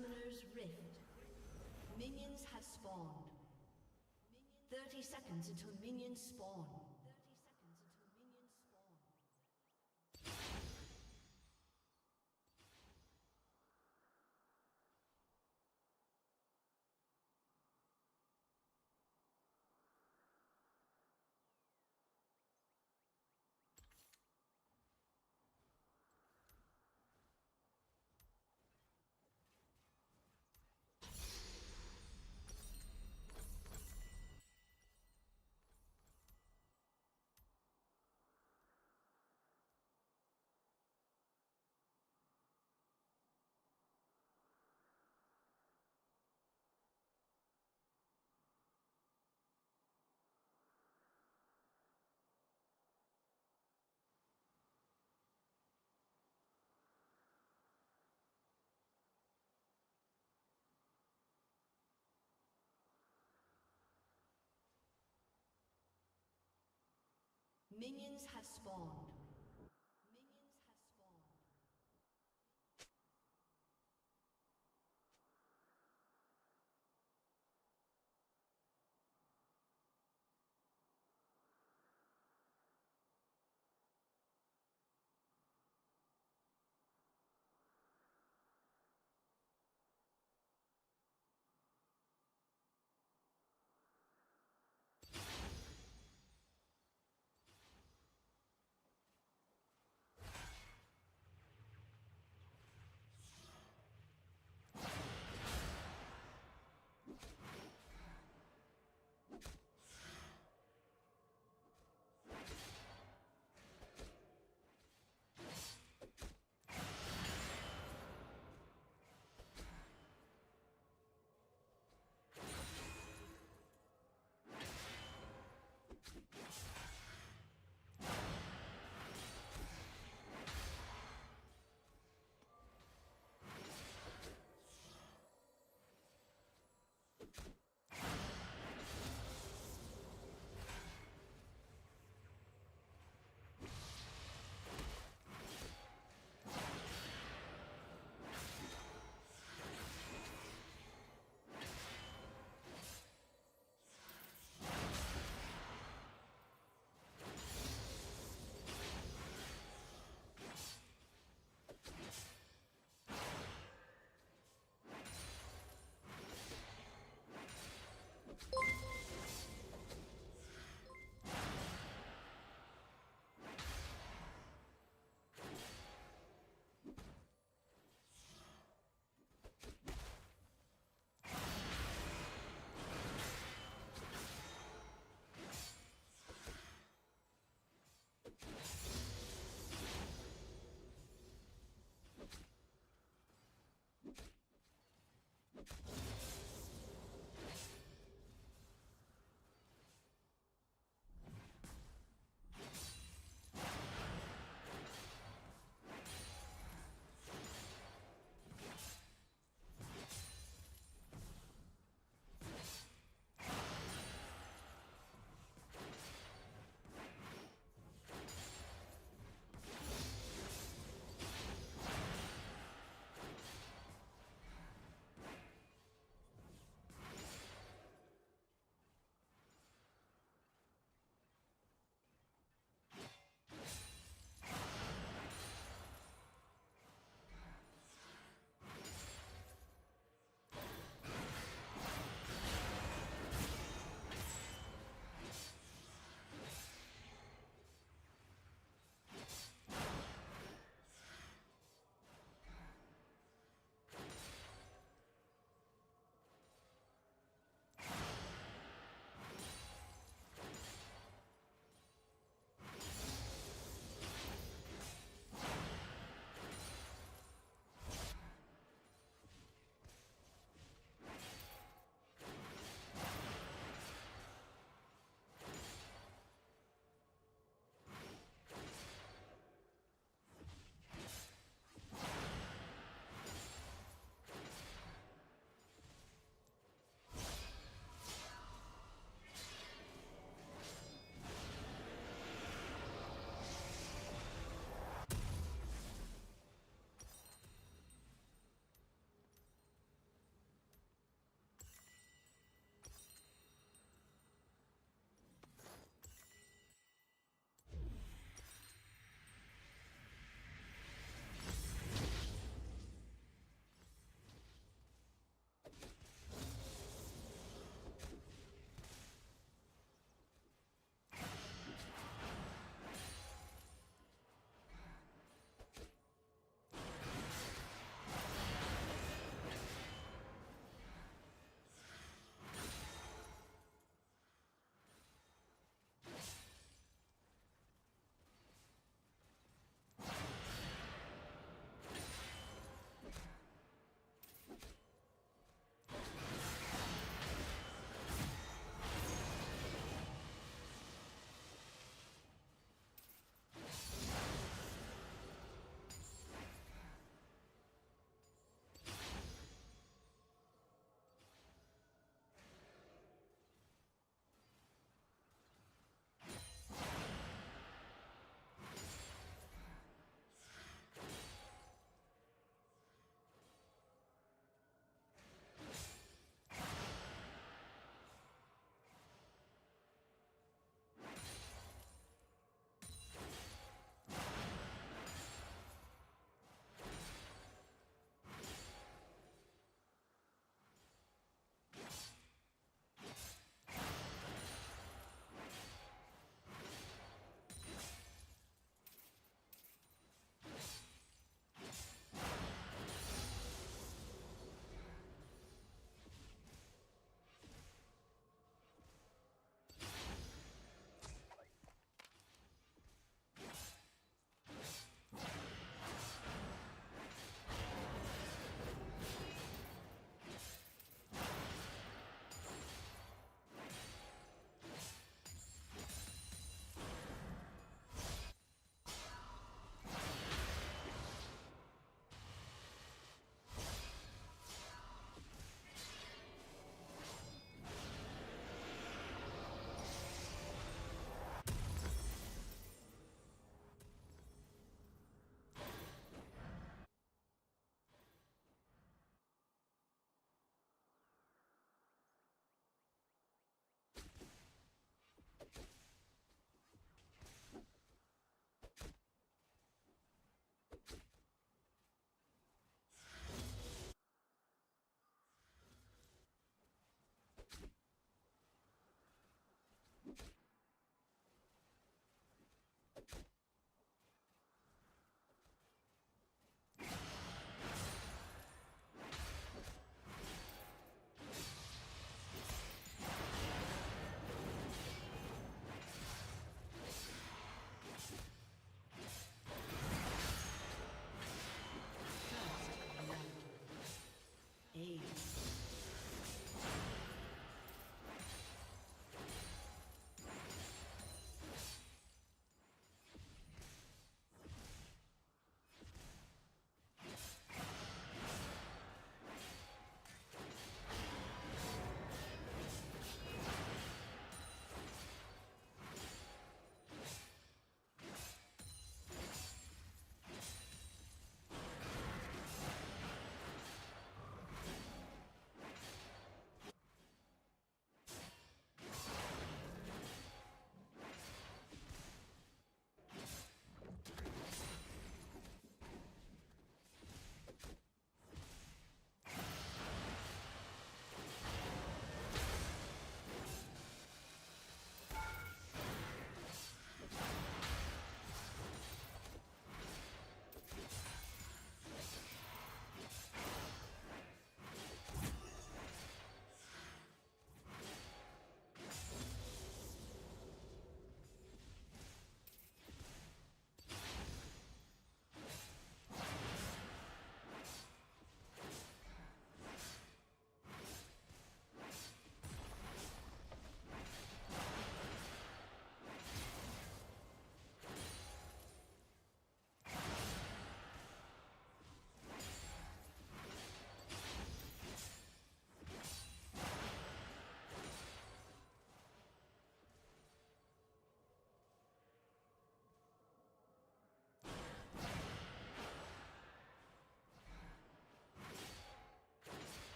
Summoner's Rift. Minions have spawned. 30 seconds until minions spawn. Minions have spawned. Minions have spawned.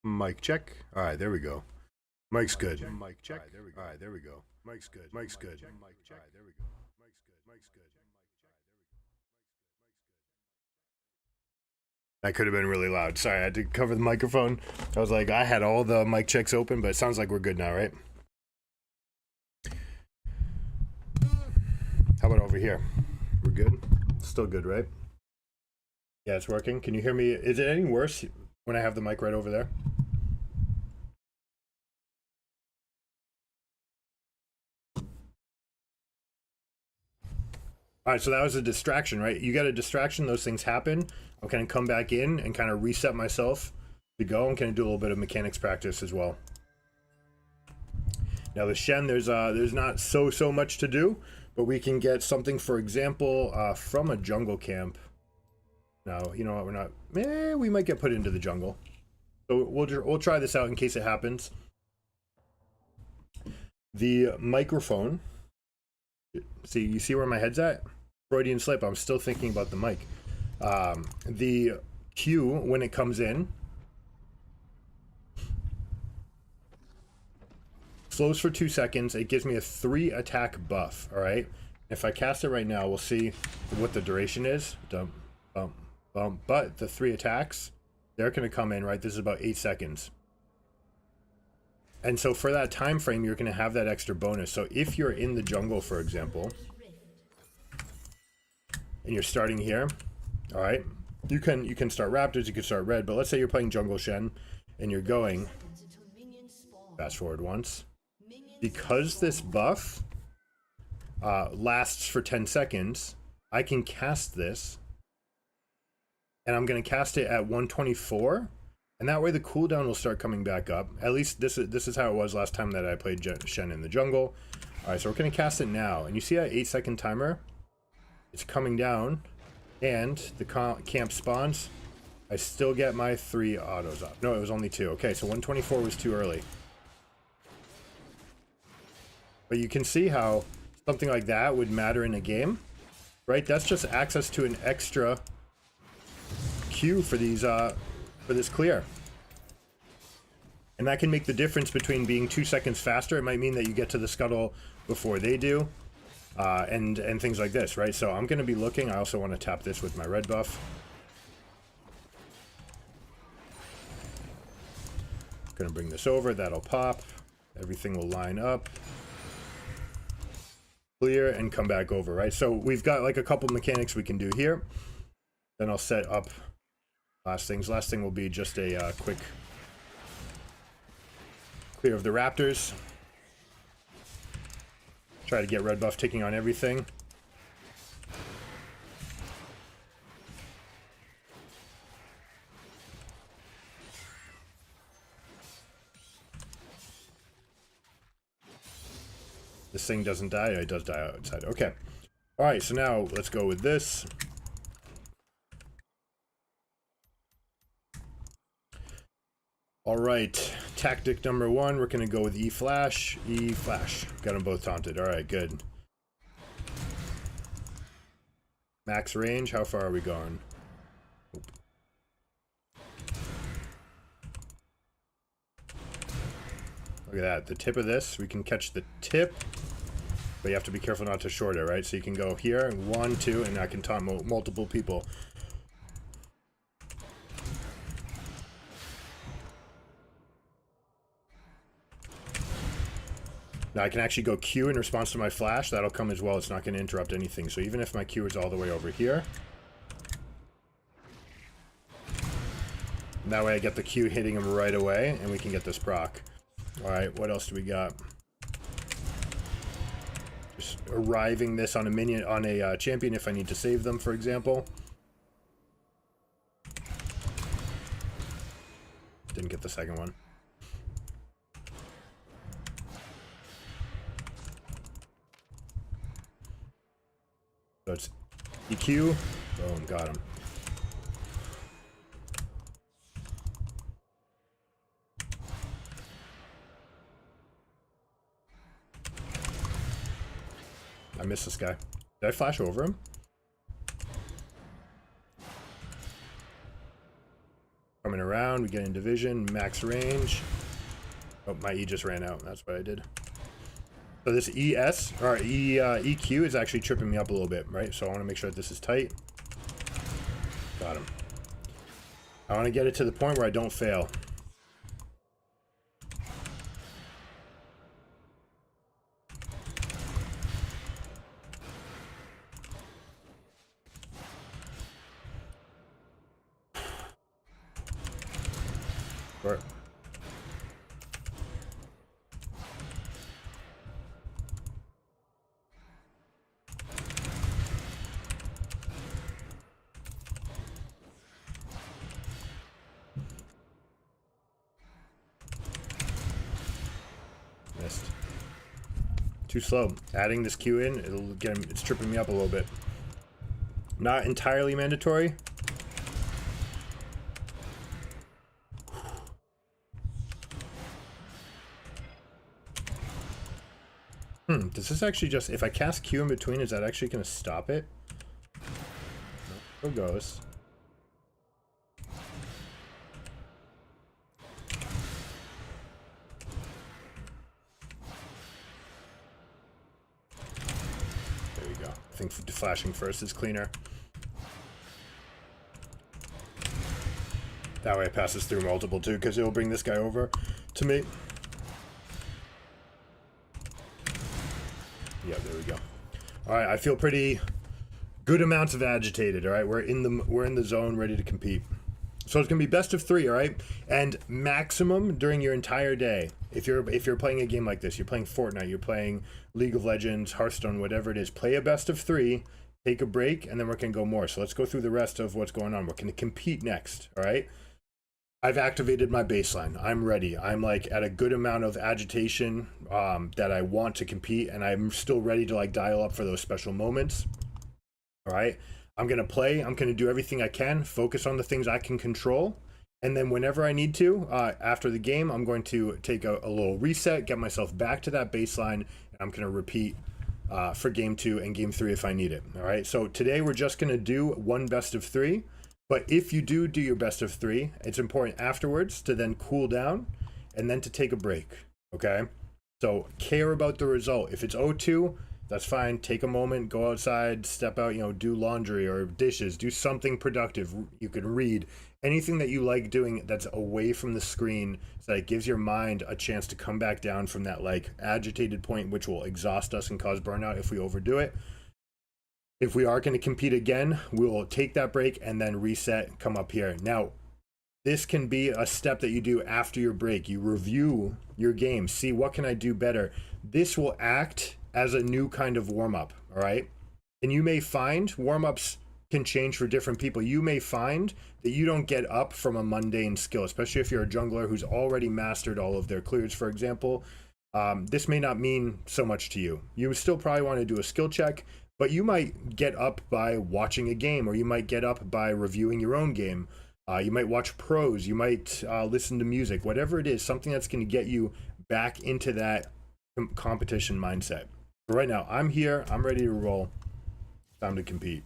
Mic check. All right, there we go. Mic's good. Mic check. All right, there we go. Mic's good. Mic's good. Mic check. All right, there we go. Mic's good. Mic's good. That could have been really loud. Sorry, I had to cover the microphone. I was like, I had all the mic checks open, but it sounds like we're good now, right? How about over here? We're good? Still good, right? Yeah, it's working. Can you hear me? Is it any worse when I have the mic right over there? All right, so that was a distraction, right? You got a distraction, those things happen. I'm going to come back in and kind of reset myself to go. I'm going to do a little bit of mechanics practice as well. Now the Shen, there's not so much to do, but we can get something, for example, from a jungle camp. Now, you know what, we're not, we might get put into the jungle. So we'll try this out in case it happens. The microphone, you see where my head's at? Freudian slip, I'm still thinking about the mic. The Q, when it comes in, slows for 2 seconds. It gives me a 3 attack buff, all right? If I cast it right now, we'll see what the duration is. Dump, bump, bump. But the 3 attacks, they're going to come in, right? This is about 8 seconds. And so for that time frame, you're going to have that extra bonus. So if you're in the jungle, for example, and you're starting here, all right, you can start Raptors, you can start Red, but let's say you're playing Jungle Shen and you're going, fast forward once, because this buff lasts for 10 seconds, I can cast this, and I'm going to cast it at 124, and that way the cooldown will start coming back up. At least this is how it was last time that I played Shen in the jungle. All right, so we're going to cast it now, and you see that 8-second timer? It's coming down, and the camp spawns. I still get my 3 autos up. No, it was only 2. Okay, so 124 was too early. But you can see how something like that would matter in a game, right? That's just access to an extra Q for these for this clear. And that can make the difference between being 2 seconds faster. It might mean that you get to the scuttle before they do. And things like this, right? So I'm going to be looking. I also want to tap this with my red buff. Going to bring this over. That'll pop. Everything will line up. Clear and come back over, right? So we've got like a couple mechanics we can do here. Then I'll set up last things. Last thing will be just a quick clear of the Raptors. Try to get red buff ticking on everything. This thing doesn't die. It does die outside. Okay. All right, so now let's go with this. All right, tactic number 1, we're going to go with E-Flash. E-Flash. Got them both taunted. All right, good. Max range, how far are we going? Look at that. The tip of this, we can catch the tip, but you have to be careful not to short it, right? So you can go here, 1, 2, and I can taunt multiple people. Now I can actually go Q in response to my flash. That'll come as well. It's not going to interrupt anything. So even if my Q is all the way over here, that way I get the Q hitting him right away, and we can get this proc. Alright, what else do we got? Just arriving this on a minion, on a champion if I need to save them, for example. Didn't get the second one. So it's EQ. Boom, got him. I missed this guy. Did I flash over him? Coming around, we get in division, max range. Oh, my E just ran out. That's what I did. So this ES, or EQ is actually tripping me up a little bit, right? So I want to make sure that this is tight. Got him. I want to get it to the point where I don't fail. Sure. Missed. Too slow. Adding this Q in, it'll get him, it's tripping me up a little bit. Not entirely mandatory. Does this actually just, if I cast Q in between, is that actually going to stop it? No, there it goes. There we go. I think flashing first is cleaner. That way it passes through multiple too, because it'll bring this guy over to me. Yeah, there we go. All right, I feel pretty good amounts of agitated. All right, we're in the zone, ready to compete. So it's gonna be best of 3, all right, and maximum during your entire day. If you're playing a game like this, you're playing Fortnite, you're playing League of Legends, Hearthstone, whatever it is. Play a best of 3, take a break, and then we're gonna go more. So let's go through the rest of what's going on. We're gonna compete next. All right. I've activated my baseline. I'm ready. I'm like at a good amount of agitation that I want to compete, and I'm still ready to like dial up for those special moments. All right. I'm going to play. I'm going to do everything I can, focus on the things I can control. And then whenever I need to, after the game, I'm going to take a little reset, get myself back to that baseline, and I'm going to repeat for game 2 and game 3 if I need it. All right. So today we're just going to do one best of 3. But if you do your best of 3, it's important afterwards to then cool down and then to take a break, okay? So care about the result. If it's 0-2, that's fine. Take a moment, go outside, step out, do laundry or dishes, do something productive. You could read anything that you like doing that's away from the screen so that it gives your mind a chance to come back down from that like agitated point, which will exhaust us and cause burnout if we overdo it. If we are going to compete again, we will take that break and then reset, come up here. Now, this can be a step that you do after your break. You review your game, see what can I do better. This will act as a new kind of warm-up, all right? And you may find warm-ups can change for different people. You may find that you don't get up from a mundane skill, especially if you're a jungler who's already mastered all of their clears, for example. This may not mean so much to you. You still probably want to do a skill check, but you might get up by watching a game, or you might get up by reviewing your own game. You might watch pros, you might listen to music, whatever it is, something that's going to get you back into that competition mindset. But right now, I'm here, I'm ready to roll. Time to compete.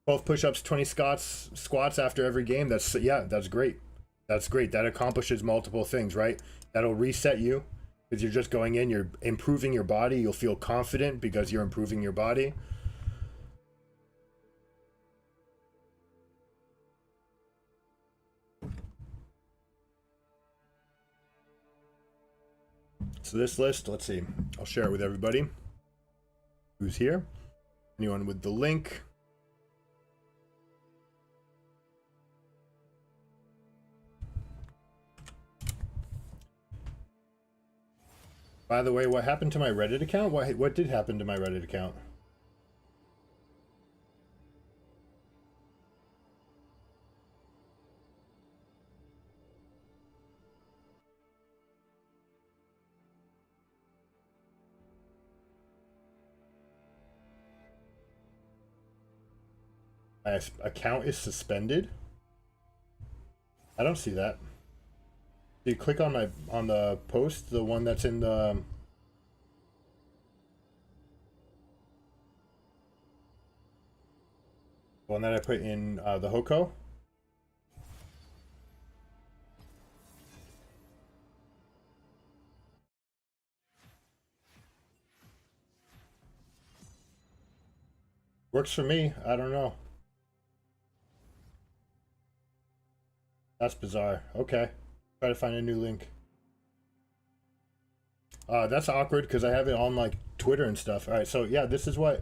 Both push-ups, 20 squats after every game. That's great. That's great. That accomplishes multiple things, right? That'll reset you because you're just going in, you're improving your body. You'll feel confident because you're improving your body. So this list, let's see. I'll share it with everybody who's here. Anyone with the link. By the way, what happened to my Reddit account? What did happen to my Reddit account? My account is suspended? I don't see that. You click on the post, the one that's in the One that I put in the Hoko. Works for me. I don't know. That's bizarre. Okay. Try to find a new link. That's awkward because I have it on like Twitter and stuff. All right, so yeah, this is what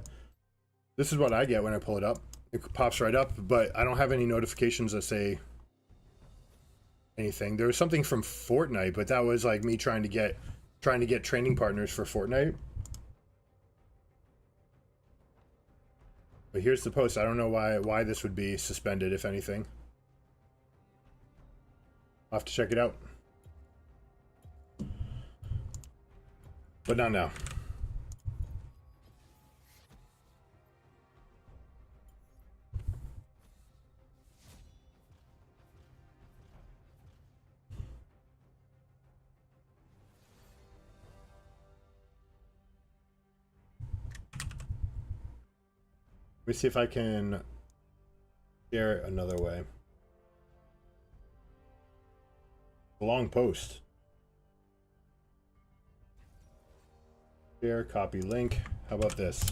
I get when I pull it up. It pops right up, but I don't have any notifications that say anything. There was something from Fortnite, but that was like me trying to get training partners for Fortnite. But here's the post. I don't know why this would be suspended, if anything. I'll have to check it out. But not now. Let me see if I can share it another way. A long post. Share, copy link. How about this?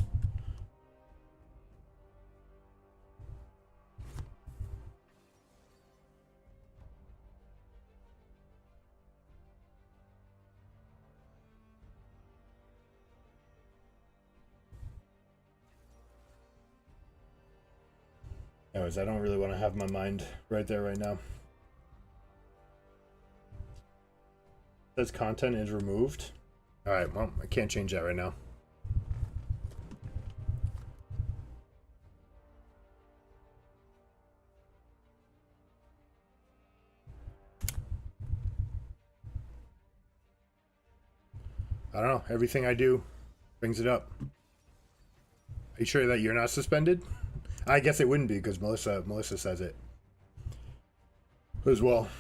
Anyways, I don't really want to have my mind right there right now. It says content is removed. Alright, well, I can't change that right now. I don't know. Everything I do brings it up. Are you sure that you're not suspended? I guess it wouldn't be because Melissa says it as well.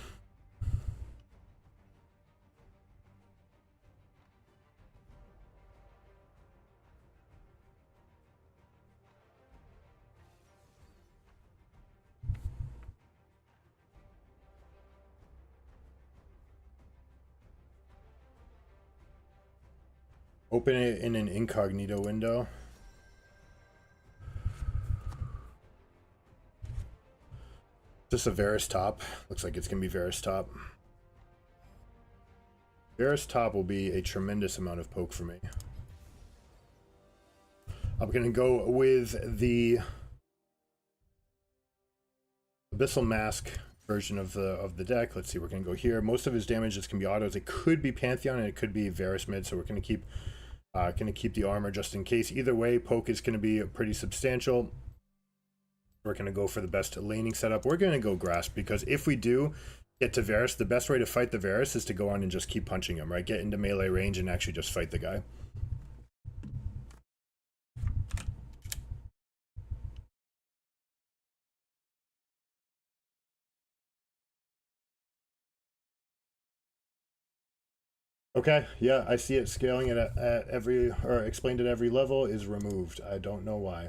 Open it in an incognito window. Just a Varus top. Looks like it's gonna be Varus top. Varus top will be a tremendous amount of poke for me. I'm gonna go with the Abyssal Mask version of the deck. Let's see, we're gonna go here. Most of his damage is gonna be autos. It could be Pantheon and it could be Varus mid, so we're gonna keep the armor just in case. Either way, poke is gonna be pretty substantial. We're going to go for the best laning setup. We're going to go Grasp because if we do get to Varus, the best way to fight the Varus is to go on and just keep punching him, right? Get into melee range and actually just fight the guy. Okay, yeah, I see it. Scaling it at every, or explained at every level is removed. I don't know why.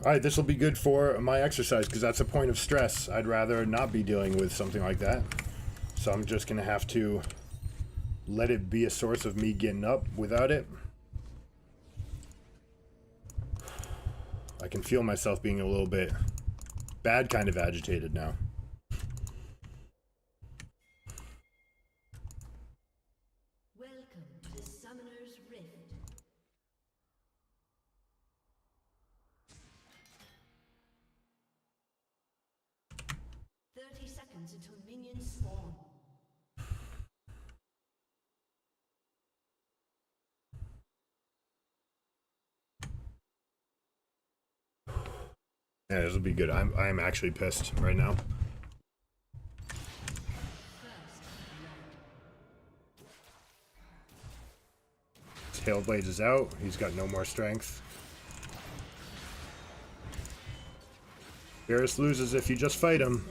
Alright, this will be good for my exercise because that's a point of stress. I'd rather not be dealing with something like that. So I'm just going to have to let it be a source of me getting up without it. I can feel myself being a little bit bad kind of agitated now. Welcome to the Summoner's Rift. Seconds until minions spawn. Yeah, this will be good. I'm actually pissed right now. Tailblades is out. He's got no more strength. Varus loses if you just fight him.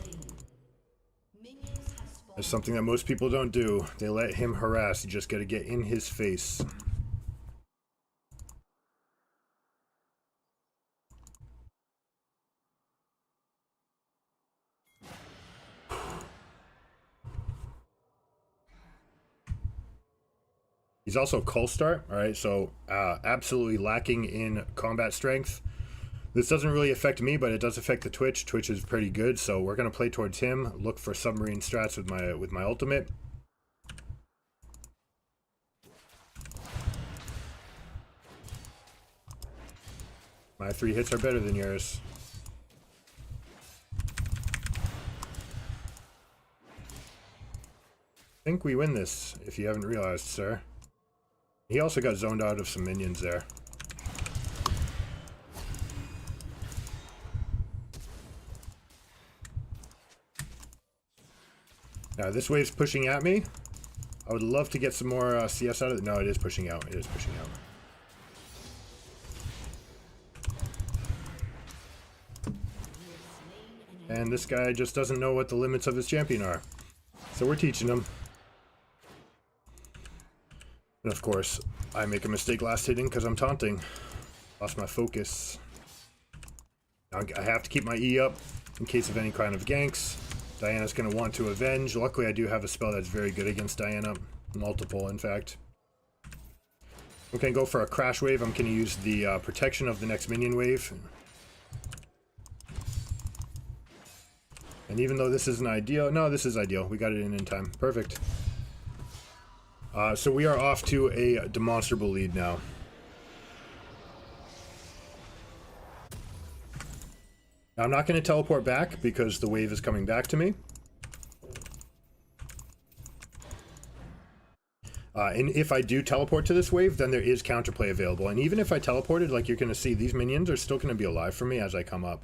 Minions have spawned. That's something that most people don't do. They let him harass. You just gotta get in his face. He's also Cull Start, alright, so absolutely lacking in combat strength. This doesn't really affect me, but it does affect the Twitch. Twitch is pretty good, so we're going to play towards him, look for submarine strats with my ultimate. My 3 hits are better than yours. I think we win this, if you haven't realized, sir. He also got zoned out of some minions there. Now this wave's pushing at me. I would love to get some more CS out of it. No, it is pushing out. It is pushing out. And this guy just doesn't know what the limits of his champion are. So we're teaching him. And of course, I make a mistake last hitting because I'm taunting. Lost my focus. Now I have to keep my E up in case of any kind of ganks. Diana's going to want to avenge. Luckily, I do have a spell that's very good against Diana. Multiple, in fact. I'm going to go for a crash wave. I'm going to use the protection of the next minion wave. And even though this isn't ideal... No, this is ideal. We got it in time. Perfect. So we are off to a demonstrable lead now. Now, I'm not going to teleport back because the wave is coming back to me. And if I do teleport to this wave, then there is counterplay available. And even if I teleported, like you're going to see, these minions are still going to be alive for me as I come up.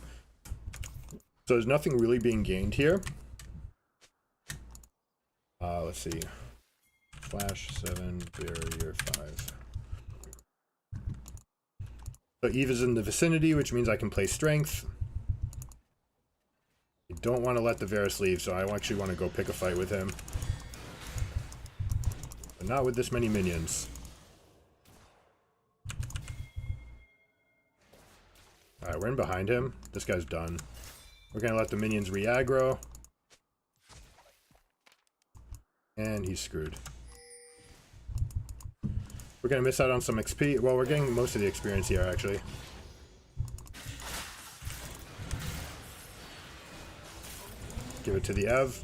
So there's nothing really being gained here. Let's see. Flash 7, barrier 5. So Eve is in the vicinity, which means I can play strength. I don't want to let the Varus leave, so I actually want to go pick a fight with him. But not with this many minions. Alright, we're in behind him. This guy's done. We're going to let the minions re-aggro. And he's screwed. We're going to miss out on some XP. Well, we're getting most of the experience here, actually. Give it to the Ev.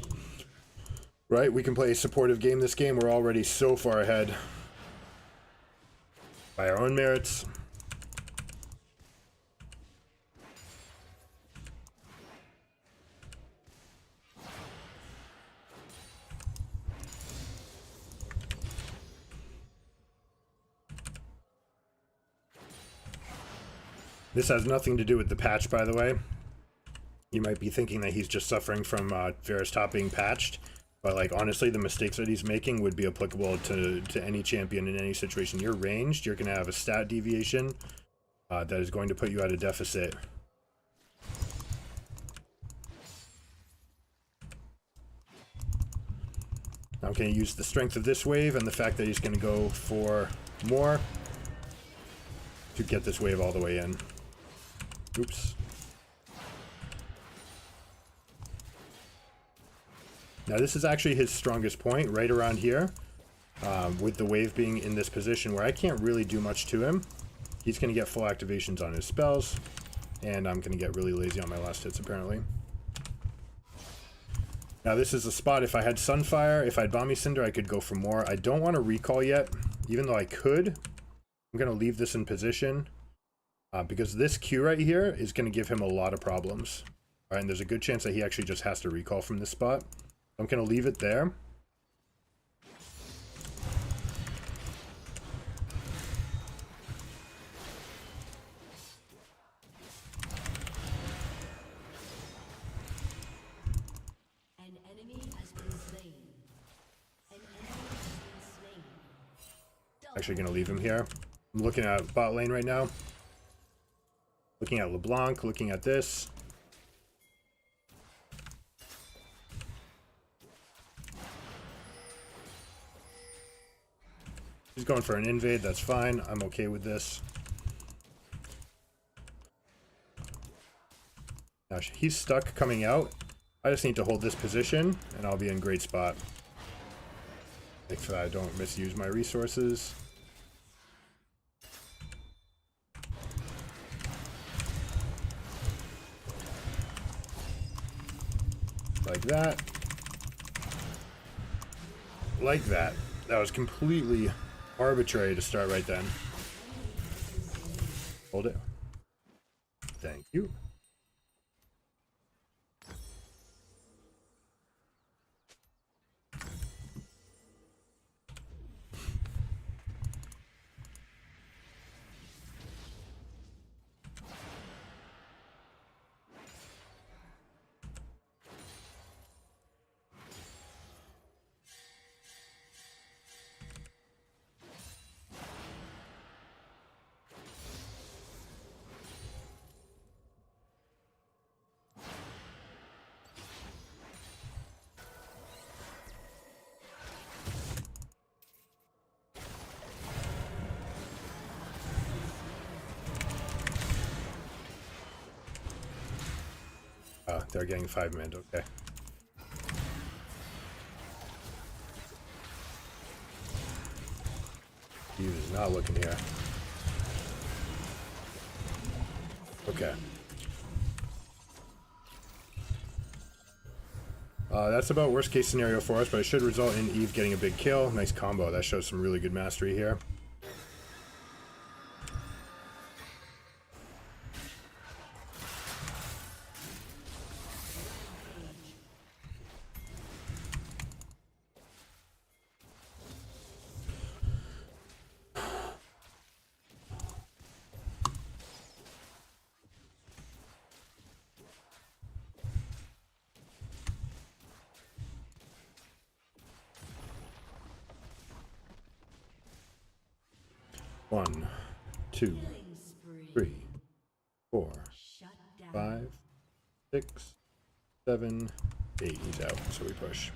Right, we can play a supportive game this game. We're already so far ahead. By our own merits. This has nothing to do with the patch, by the way. You might be thinking that he's just suffering from Varus top being patched, but like honestly, the mistakes that he's making would be applicable to any champion in any situation. You're ranged, you're going to have a stat deviation that is going to put you at a deficit. I'm going to use the strength of this wave and the fact that he's going to go for more to get this wave all the way in. Oops. Now this is actually his strongest point, right around here, with the wave being in this position where I can't really do much to him. He's going to get full activations on his spells, and I'm going to get really lazy on my last hits, apparently. Now this is a spot, if I had Sunfire, if I had Balmy Cinder, I could go for more. I don't want to recall yet, even though I could. I'm going to leave this in position. Because this Q right here is going to give him a lot of problems. Alright, and there's a good chance that he actually just has to recall from this spot. I'm going to leave it there. An enemy has been slain. An enemy has been slain. Actually going to leave him here. I'm looking at bot lane right now. Looking at LeBlanc, looking at this. He's going for an invade, that's fine. I'm okay with this. Now he's stuck coming out. I just need to hold this position, and I'll be in great spot. Make sure I don't misuse my resources. Like that. Like that. That was completely arbitrary to start right then. Hold it. Thank you. They're getting 5 min, okay. He is not looking here. Okay. That's about worst case scenario for us, but it should result in Eve getting a big kill. Nice combo. That shows some really good mastery here. One, 2, 3, 4, 5, 6, 7, 8. He's out, so we push.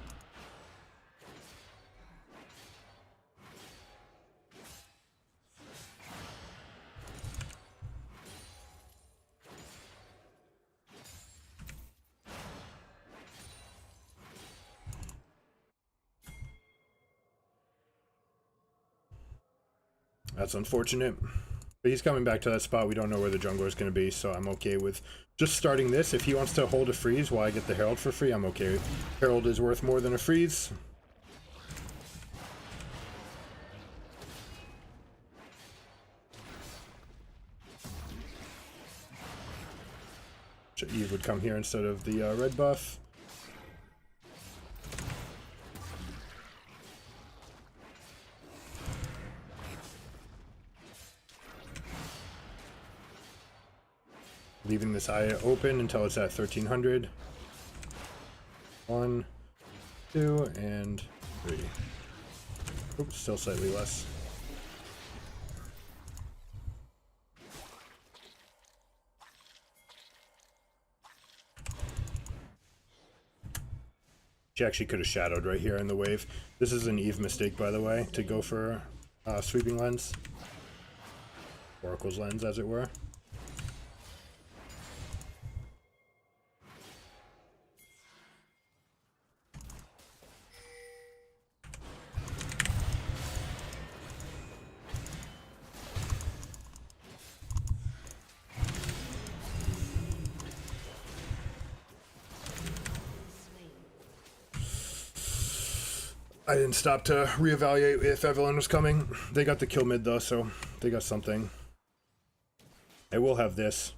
That's unfortunate. But he's coming back to that spot. We don't know where the jungler is going to be, so I'm okay with just starting this. If he wants to hold a freeze while I get the Herald for free, I'm okay. Herald is worth more than a freeze. Eve would come here instead of the red buff. Leaving this eye open until it's at 1300. 1, 2, and 3. Oops, still slightly less. She actually could have shadowed right here in the wave. This is an Eve mistake, by the way, to go for sweeping lens. Oracle's lens, as it were. I didn't stop to reevaluate if Evelyn was coming. They got the kill mid though, so they got something. I will have this.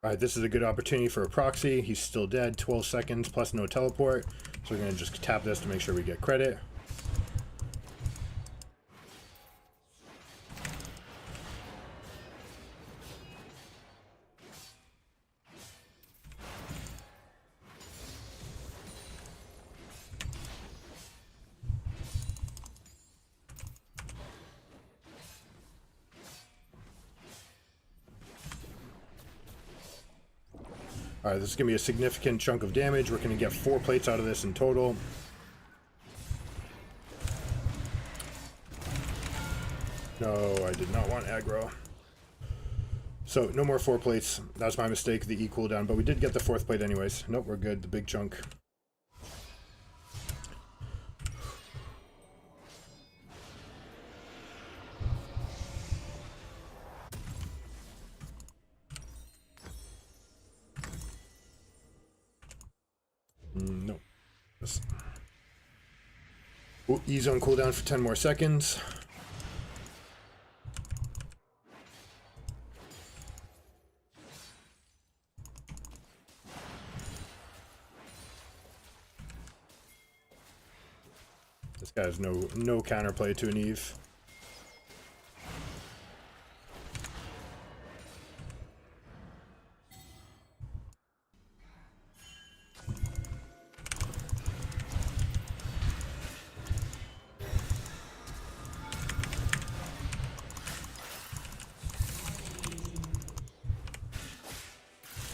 Alright, this is a good opportunity for a proxy. He's still dead. 12 seconds plus no teleport. So we're going to just tap this to make sure we get credit. Alright, this is going to be a significant chunk of damage. We're going to get 4 plates out of this in total. No, I did not want aggro. So, no more 4 plates. That's my mistake, the E cooldown. But we did get the 4th plate anyways. Nope, we're good. The big chunk. Nope. Ooh, E-zone cooldown for 10 more seconds. This guy has no counterplay to an Eve.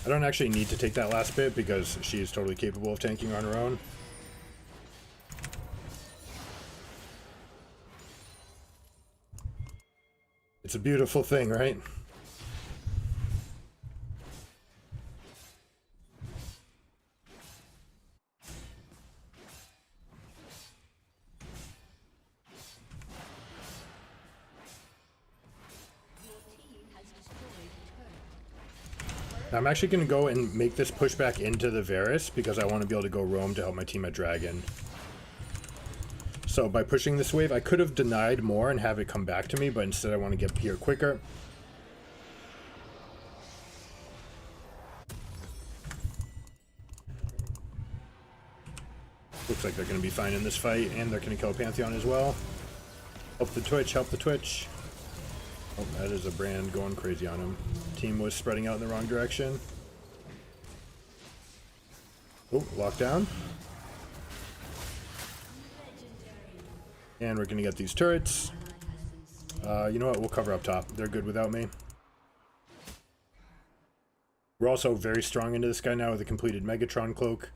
I don't actually need to take that last bit because she is totally capable of tanking on her own. It's a beautiful thing, right? Now I'm actually going to go and make this pushback into the Varus because I want to be able to go roam to help my team at Dragon. So by pushing this wave, I could have denied more and have it come back to me, but instead I want to get here quicker. Looks like they're going to be fine in this fight, and they're going to kill Pantheon as well. Help the Twitch, help the Twitch. Oh, that is a brand going crazy on him. Team was spreading out in the wrong direction. Oh, lockdown. And we're going to get these turrets. You know what? We'll cover up top. They're good without me. We're also very strong into this guy now with a completed Megatron cloak.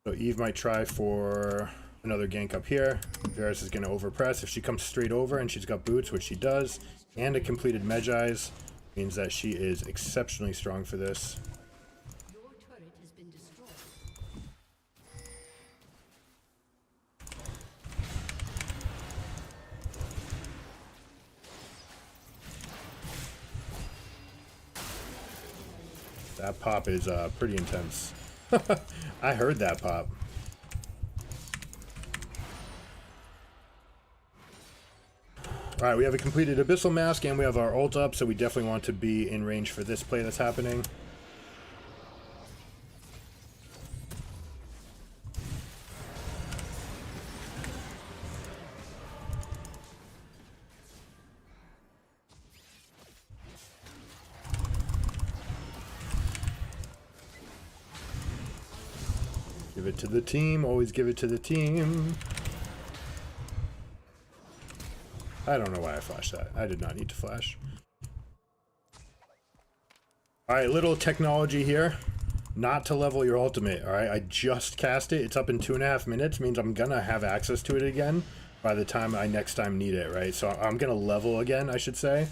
So Eve might try for another gank up here. Varus is going to overpress. If she comes straight over and she's got boots, which she does, and a completed Medjai's, means that she is exceptionally strong for this. Your turret has been destroyed. That pop is pretty intense. I heard that pop. Alright, we have a completed Abyssal Mask and we have our ult up, so we definitely want to be in range for this play that's happening. Give it to the team, always give it to the team. I don't know why I flashed that. I did not need to flash. Alright, little technology here. Not to level your ultimate, alright? I just cast it. It's up in 2.5 minutes. Means I'm gonna have access to it again by the time I next time need it, right? So I'm gonna level again, I should say.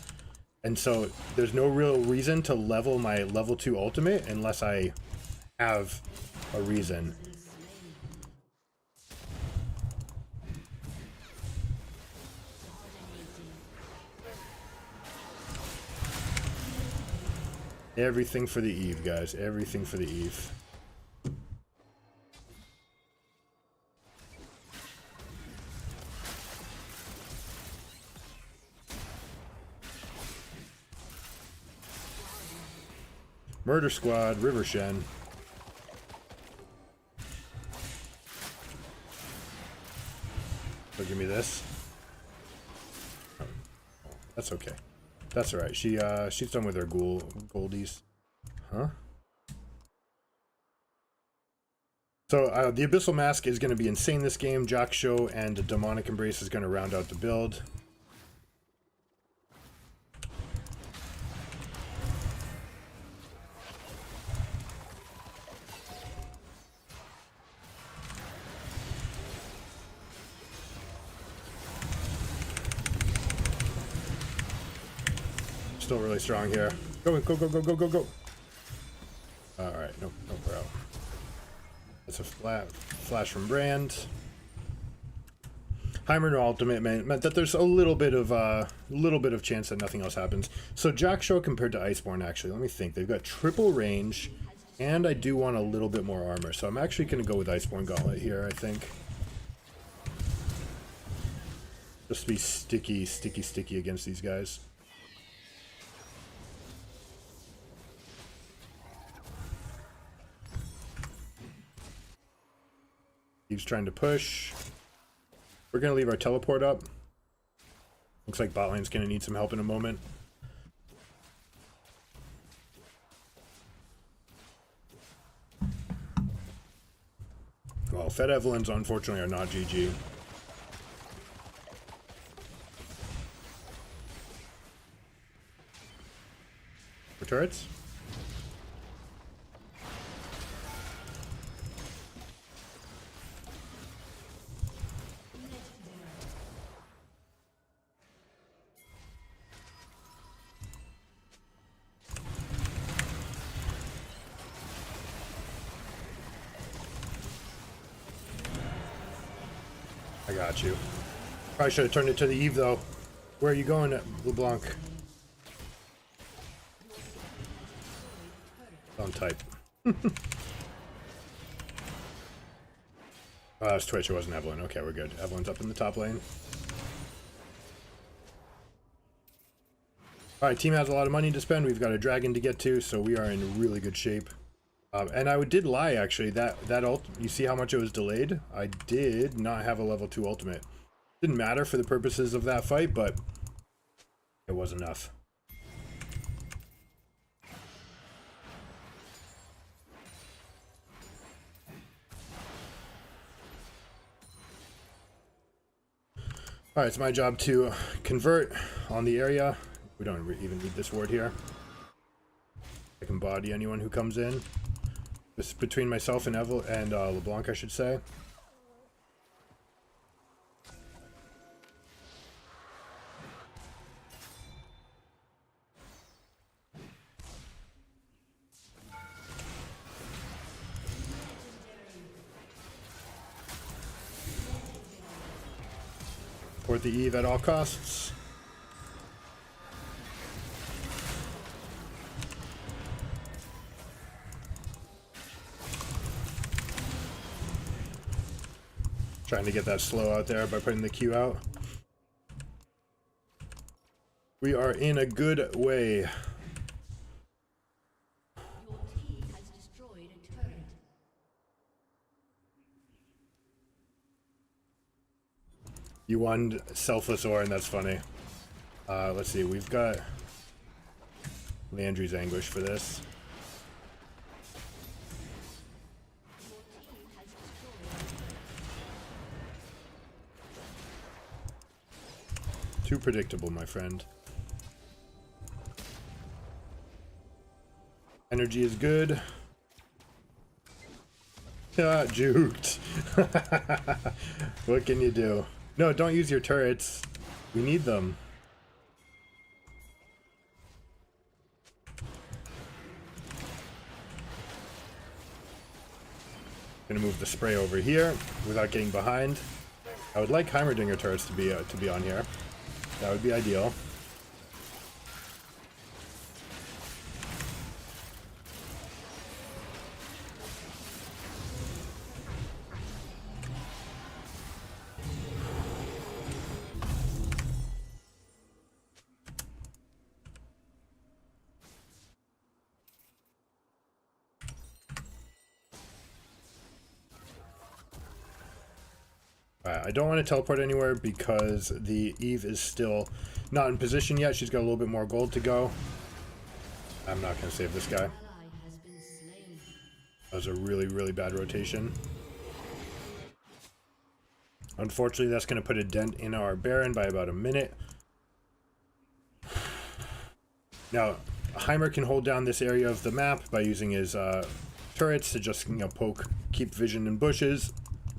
And so there's no real reason to level my level 2 ultimate unless I have a reason. Everything for the Eve, guys. Everything for the Eve. Murder Squad, River Shen. So give me this. That's okay. That's alright. She's done with her goldies. Huh? So the Abyssal Mask is going to be insane this game. Jock Show and Demonic Embrace is going to round out the build. Still really strong here. Go, go, go, go, go, go, go. Alright, nope, we're out. That's a flash from Brand. Heimer no ultimate meant that there's a little bit of chance that nothing else happens. So Jock Show compared to Iceborne, actually, let me think. They've got triple range, and I do want a little bit more armor. So I'm actually going to go with Iceborne Gauntlet here, I think. Just to be sticky against these guys. He's trying to push. We're going to leave our teleport up. Looks like bot lane's going to need some help in a moment. Well, Fed Evelyn's unfortunately are not GG. For turrets? I got you. Probably should have turned it to the Eve, though. Where are you going, LeBlanc? On type. Oh, that's Twitch. It wasn't Evelyn. Okay, we're good. Evelyn's up in the top lane. Alright, team has a lot of money to spend. We've got a dragon to get to, so we are in really good shape. And I did lie, actually. That ult, you see how much it was delayed? I did not have a level 2 ultimate. Didn't matter for the purposes of that fight, but it was enough. Alright, it's my job to convert on the area. We don't even need this ward here. I can body anyone who comes in. This is between myself and LeBlanc, I should say. Support the Eve at all costs. Trying to get that slow out there by putting the Q out. We are in a good way. Your team has destroyed a turret. You won Selfless Orin, that's funny. Let's see, we've got Landry's Anguish for this. Too predictable, my friend. Energy is good. Ah, juked. What can you do? No, don't use your turrets. We need them. Gonna move the spray over here without getting behind. I would like Heimerdinger turrets to be on here. That would be ideal. Alright, I don't want to teleport anywhere because the Eve is still not in position yet. She's got a little bit more gold to go. I'm not going to save this guy. Ally has been slain. That was a really, really bad rotation. Unfortunately, that's going to put a dent in our Baron by about a minute. Now, Heimer can hold down this area of the map by using his turrets to just, poke, keep vision in bushes.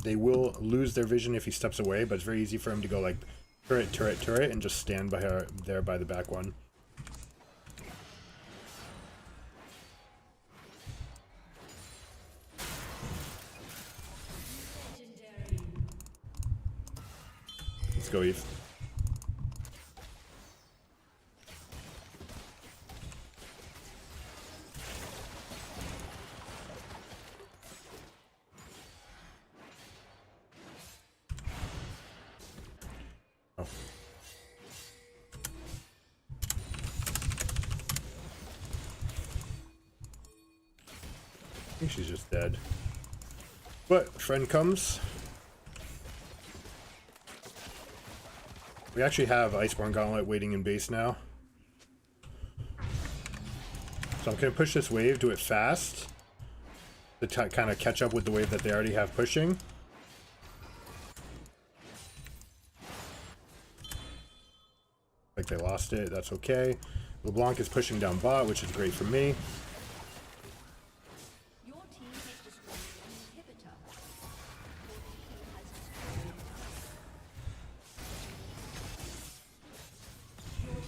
They will lose their vision if he steps away, but it's very easy for him to go like turret, turret, turret, and just stand by her there by the back one. Let's go, Eve. Oh. I think she's just dead. But friend comes. We actually have Iceborne Gauntlet waiting in base now. So I'm going to push this wave, do it fast. To kind of catch up with the wave that they already have pushing. Like they lost it, that's okay. LeBlanc is pushing down bot, which is great for me. Your team has destroyed an inhibitor. Your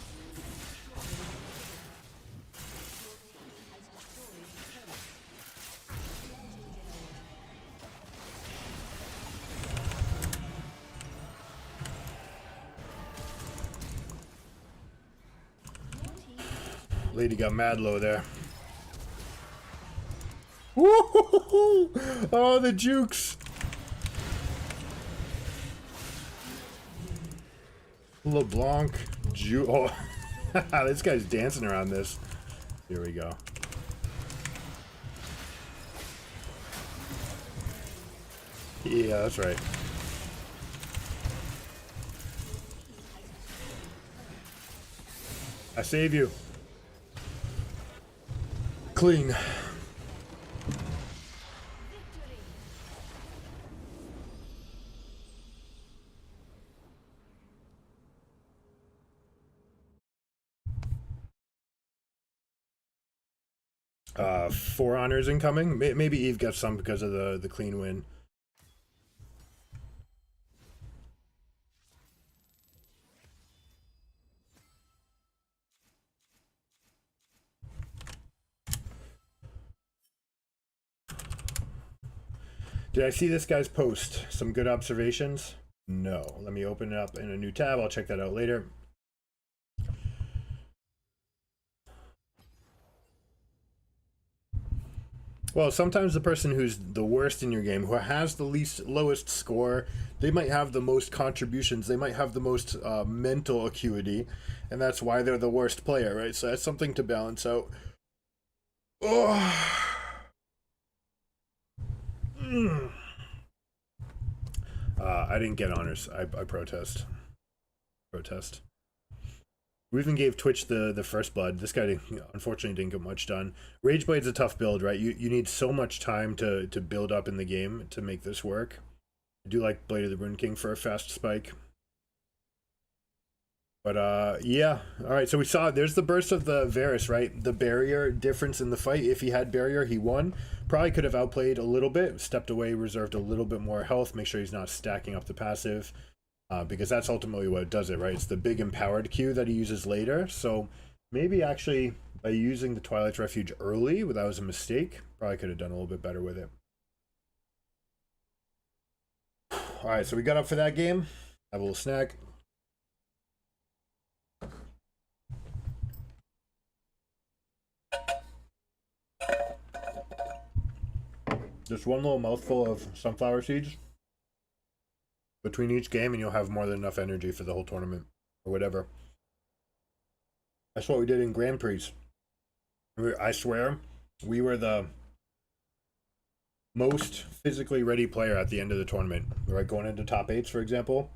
team has Lady got mad low there. Woo-hoo-hoo-hoo! Oh, the jukes! LeBlanc, oh, this guy's dancing around this. Here we go. Yeah, that's right. I save you. Clean. Four honors incoming. Maybe Eve gets some because of the clean win. Did I see this guy's post? Some good observations? No. Let me open it up in a new tab. I'll check that out later. Well, sometimes the person who's the worst in your game, who has the lowest score, they might have the most contributions, they might have the most mental acuity, and that's why they're the worst player, right? So that's something to balance out. Oh. I didn't get honors. I protest. Protest. We even gave Twitch the first blood. This guy unfortunately didn't get much done. Rageblade's a tough build, right? You need so much time to build up in the game to make this work. I do like Blade of the Rune King for a fast spike. But yeah. Alright, so we saw there's the burst of the Varus, right? The barrier difference in the fight. If he had barrier, he won. Probably could have outplayed a little bit, stepped away, reserved a little bit more health, make sure he's not stacking up the passive. Because that's ultimately what does it, right? It's the big empowered Q that he uses later. So maybe actually by using the Twilight's Refuge early, that was a mistake. Probably could have done a little bit better with it. Alright, so we got up for that game. Have a little snack. Just one little mouthful of sunflower seeds between each game, and you'll have more than enough energy for the whole tournament or whatever. That's what we did in Grand Prix. I swear, we were the most physically ready player at the end of the tournament. Right, going into top eights, for example.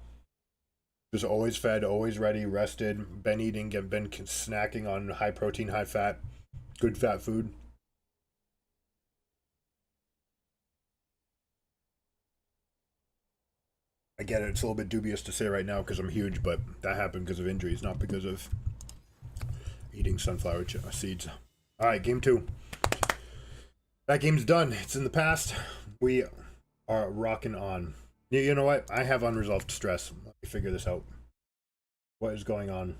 Just always fed, always ready, rested, been eating, been snacking on high protein, high fat, good fat food. I get it. It's a little bit dubious to say right now because I'm huge, but that happened because of injuries, not because of eating sunflower seeds. All right, game 2. That game's done. It's in the past. We are rocking on. You know what? I have unresolved stress. Let me figure this out. What is going on?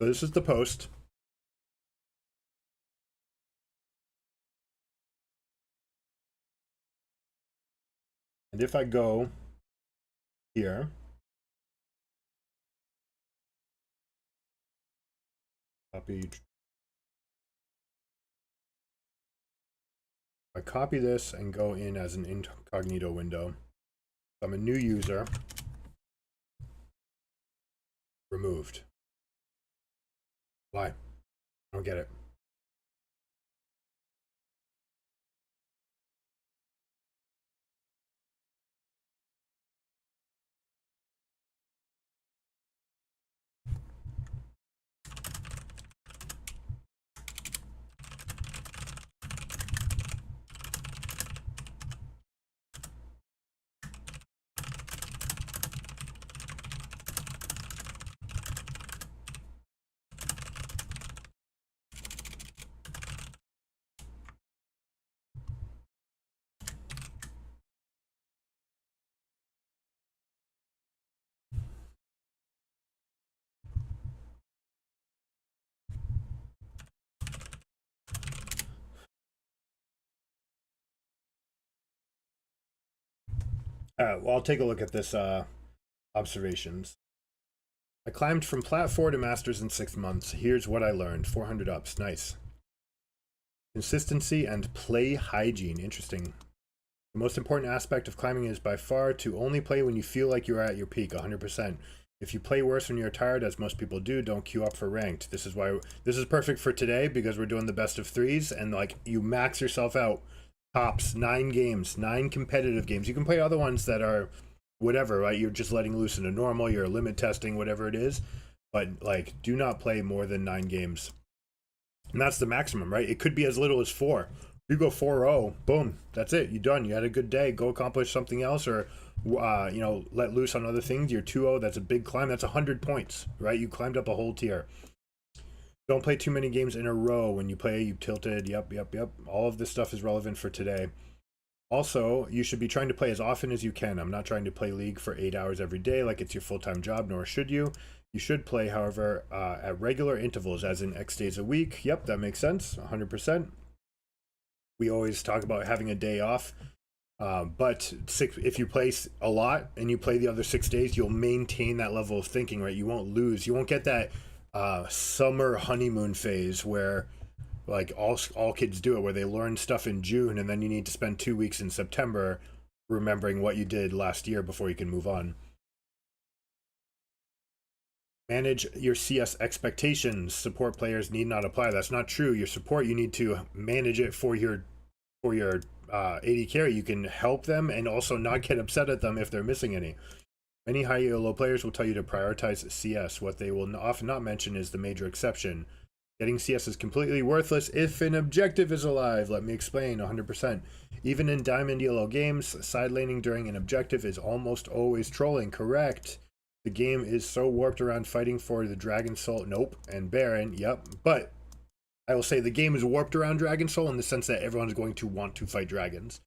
So this is the post. And if I go here, copy. I copy this and go in as an incognito window. So I'm a new user. Removed. Why? I don't get it. Well, I'll take a look at this observations. I climbed from Plat 4 to Masters in 6 months. Here's what I learned. 400 ups. Nice. Consistency and play hygiene. Interesting. The most important aspect of climbing is by far to only play when you feel like you are at your peak, 100%. If you play worse when you're tired, as most people do, don't queue up for ranked. This is perfect for today because we're doing the best of 3s and like you max yourself out. Tops 9 games, 9 competitive games. You can play other ones that are whatever, right? You're just letting loose in a normal, you're limit testing, whatever it is. But like, do not play more than 9 games. And that's the maximum, right? It could be as little as 4. You go 4-0, boom, that's it. You're done. You had a good day. Go accomplish something else, or let loose on other things. You're 2-0. That's a big climb. That's 100 points, right? You climbed up a whole tier. Don't play too many games in a row. When you play, you tilted. Yep. All of this stuff is relevant for today. Also, you should be trying to play as often as you can. I'm not trying to play League for 8 hours every day like it's your full-time job, nor should you. You should play, however, at regular intervals, as in X days a week. Yep, that makes sense, 100%. We always talk about having a day off, but if you play a lot and you play the other 6 days, you'll maintain that level of thinking, right? You won't lose. You won't get that summer honeymoon phase where like all kids do it, where they learn stuff in June and then you need to spend 2 weeks in September remembering what you did last year before you can move on. Manage your CS expectations. Support players need not apply. That's not true. Your support, you need to manage it for your AD carry. You can help them and also not get upset at them if they're missing any. Many high elo players will tell you to prioritize CS. What they will often not mention is the major exception. Getting CS is completely worthless if an objective is alive. Let me explain. 100%. Even in diamond elo games, side laning during an objective is almost always trolling. Correct. The game is so warped around fighting for the Dragon Soul. Nope. And Baron. Yep. But I will say the game is warped around Dragon Soul in the sense that everyone's going to want to fight dragons.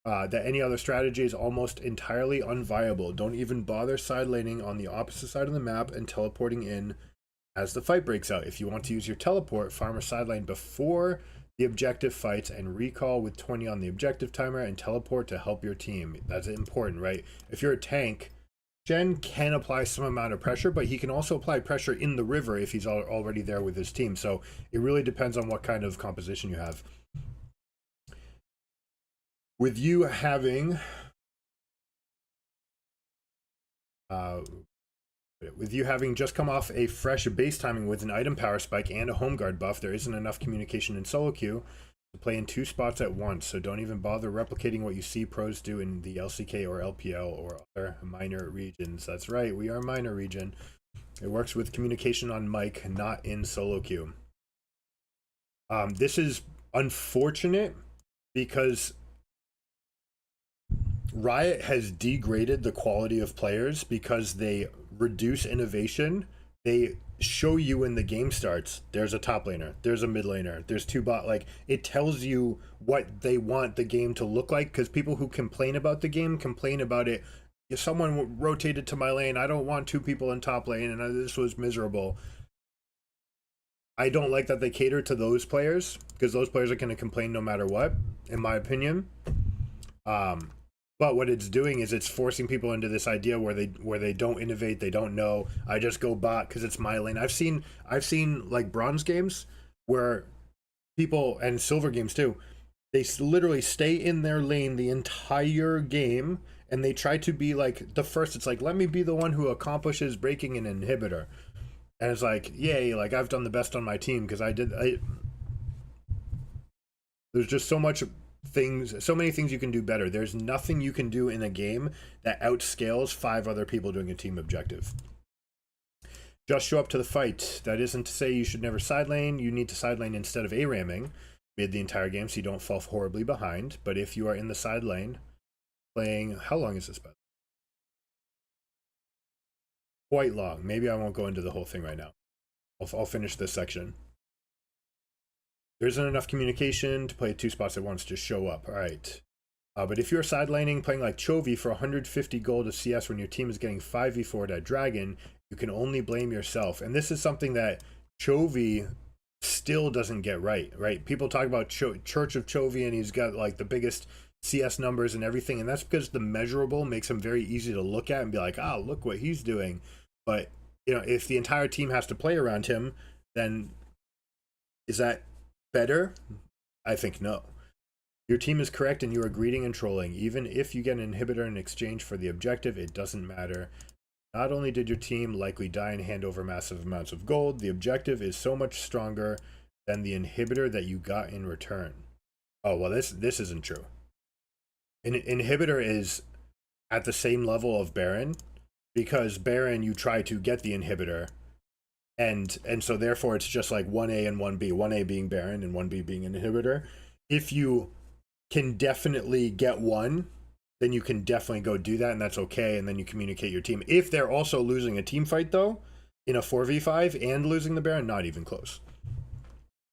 That any other strategy is almost entirely unviable. Don't even bother side laning on the opposite side of the map and teleporting in as the fight breaks out. If you want to use your teleport, farm a side lane before the objective fights and recall with 20 on the objective timer and teleport to help your team. That's important, right? If you're a tank, Shen can apply some amount of pressure, but he can also apply pressure in the river if he's already there with his team. So it really depends on what kind of composition you have. With you having just come off a fresh base timing with an item power spike and a home guard buff, there isn't enough communication in solo queue. to play in 2 spots at once, so don't even bother replicating what you see pros do in the LCK or LPL or other minor regions. That's right, we are minor region. It works with communication on mic, not in solo queue. This is unfortunate because Riot has degraded the quality of players because they reduce innovation. They show you when the game starts, there's a top laner, there's a mid laner, there's 2 bot. Like, it tells you what they want the game to look like, because people who complain about the game complain about it. If someone rotated to my lane, I don't want 2 people in top lane, and this was miserable. I don't like that they cater to those players, because those players are going to complain no matter what, in my opinion. But what it's doing is it's forcing people into this idea where they don't innovate, they don't know. I just go bot because it's my lane. I've seen like bronze games where people, and silver games too, they literally stay in their lane the entire game, and they try to be like the first. It's like, let me be the one who accomplishes breaking an inhibitor, and it's like, yay, like I've done the best on my team because there's just so many things you can do better. There's nothing you can do in a game that outscales 5 other people doing a team objective. Just show up to the fight. That isn't to say you should never side lane. You need to side lane instead of A-ramming mid the entire game so you don't fall horribly behind. But if you are in the side lane playing, how long is this best? Quite long. Maybe I won't go into the whole thing right now. I'll finish this section. There isn't enough communication to play 2 spots at once. Just show up. All right. But if you're side laning playing like Chovy for 150 gold of CS when your team is getting 5v4 at Dragon, you can only blame yourself. And this is something that Chovy still doesn't get right? People talk about Church of Chovy, and he's got like the biggest CS numbers and everything. And that's because the measurable makes him very easy to look at and be like, oh, look what he's doing. But, you know, if the entire team has to play around him, then is that better? I think no. Your team is correct and you are greeting and trolling. Even if you get an inhibitor in exchange for the objective, it doesn't matter. Not only did your team likely die and hand over massive amounts of gold, the objective is so much stronger than the inhibitor that you got in return. Oh, well, this isn't true. An inhibitor is at the same level of Baron, because Baron, you try to get the inhibitor, and so therefore it's just like 1A and 1B, 1A being Baron and 1B being an inhibitor. If you can definitely get one, then you can definitely go do that, and that's okay, and then you communicate your team. If they're also losing a team fight, though, in a 4v5 and losing the Baron, not even close.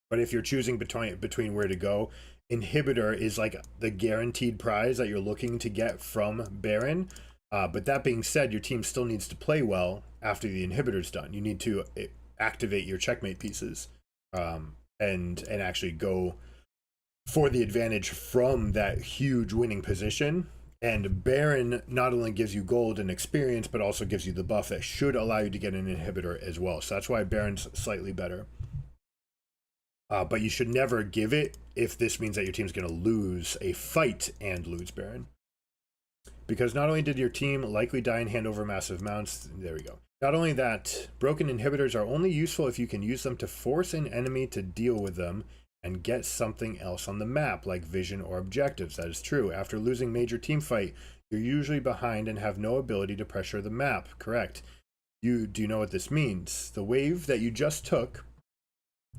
But if you're choosing between where to go, inhibitor is like the guaranteed prize that you're looking to get from Baron. But that being said, your team still needs to play well after the inhibitor's done. You need to activate your checkmate pieces, and actually go for the advantage from that huge winning position. And Baron not only gives you gold and experience, but also gives you the buff that should allow you to get an inhibitor as well. So that's why Baron's slightly better. But you should never give it if this means that your team's going to lose a fight and lose Baron. Because not only did your team likely die and hand over massive amounts, there we go. Not only that, broken inhibitors are only useful if you can use them to force an enemy to deal with them and get something else on the map, like vision or objectives. That is true. After losing major team fight, you're usually behind and have no ability to pressure the map. Correct. Do you know what this means? The wave that you just took,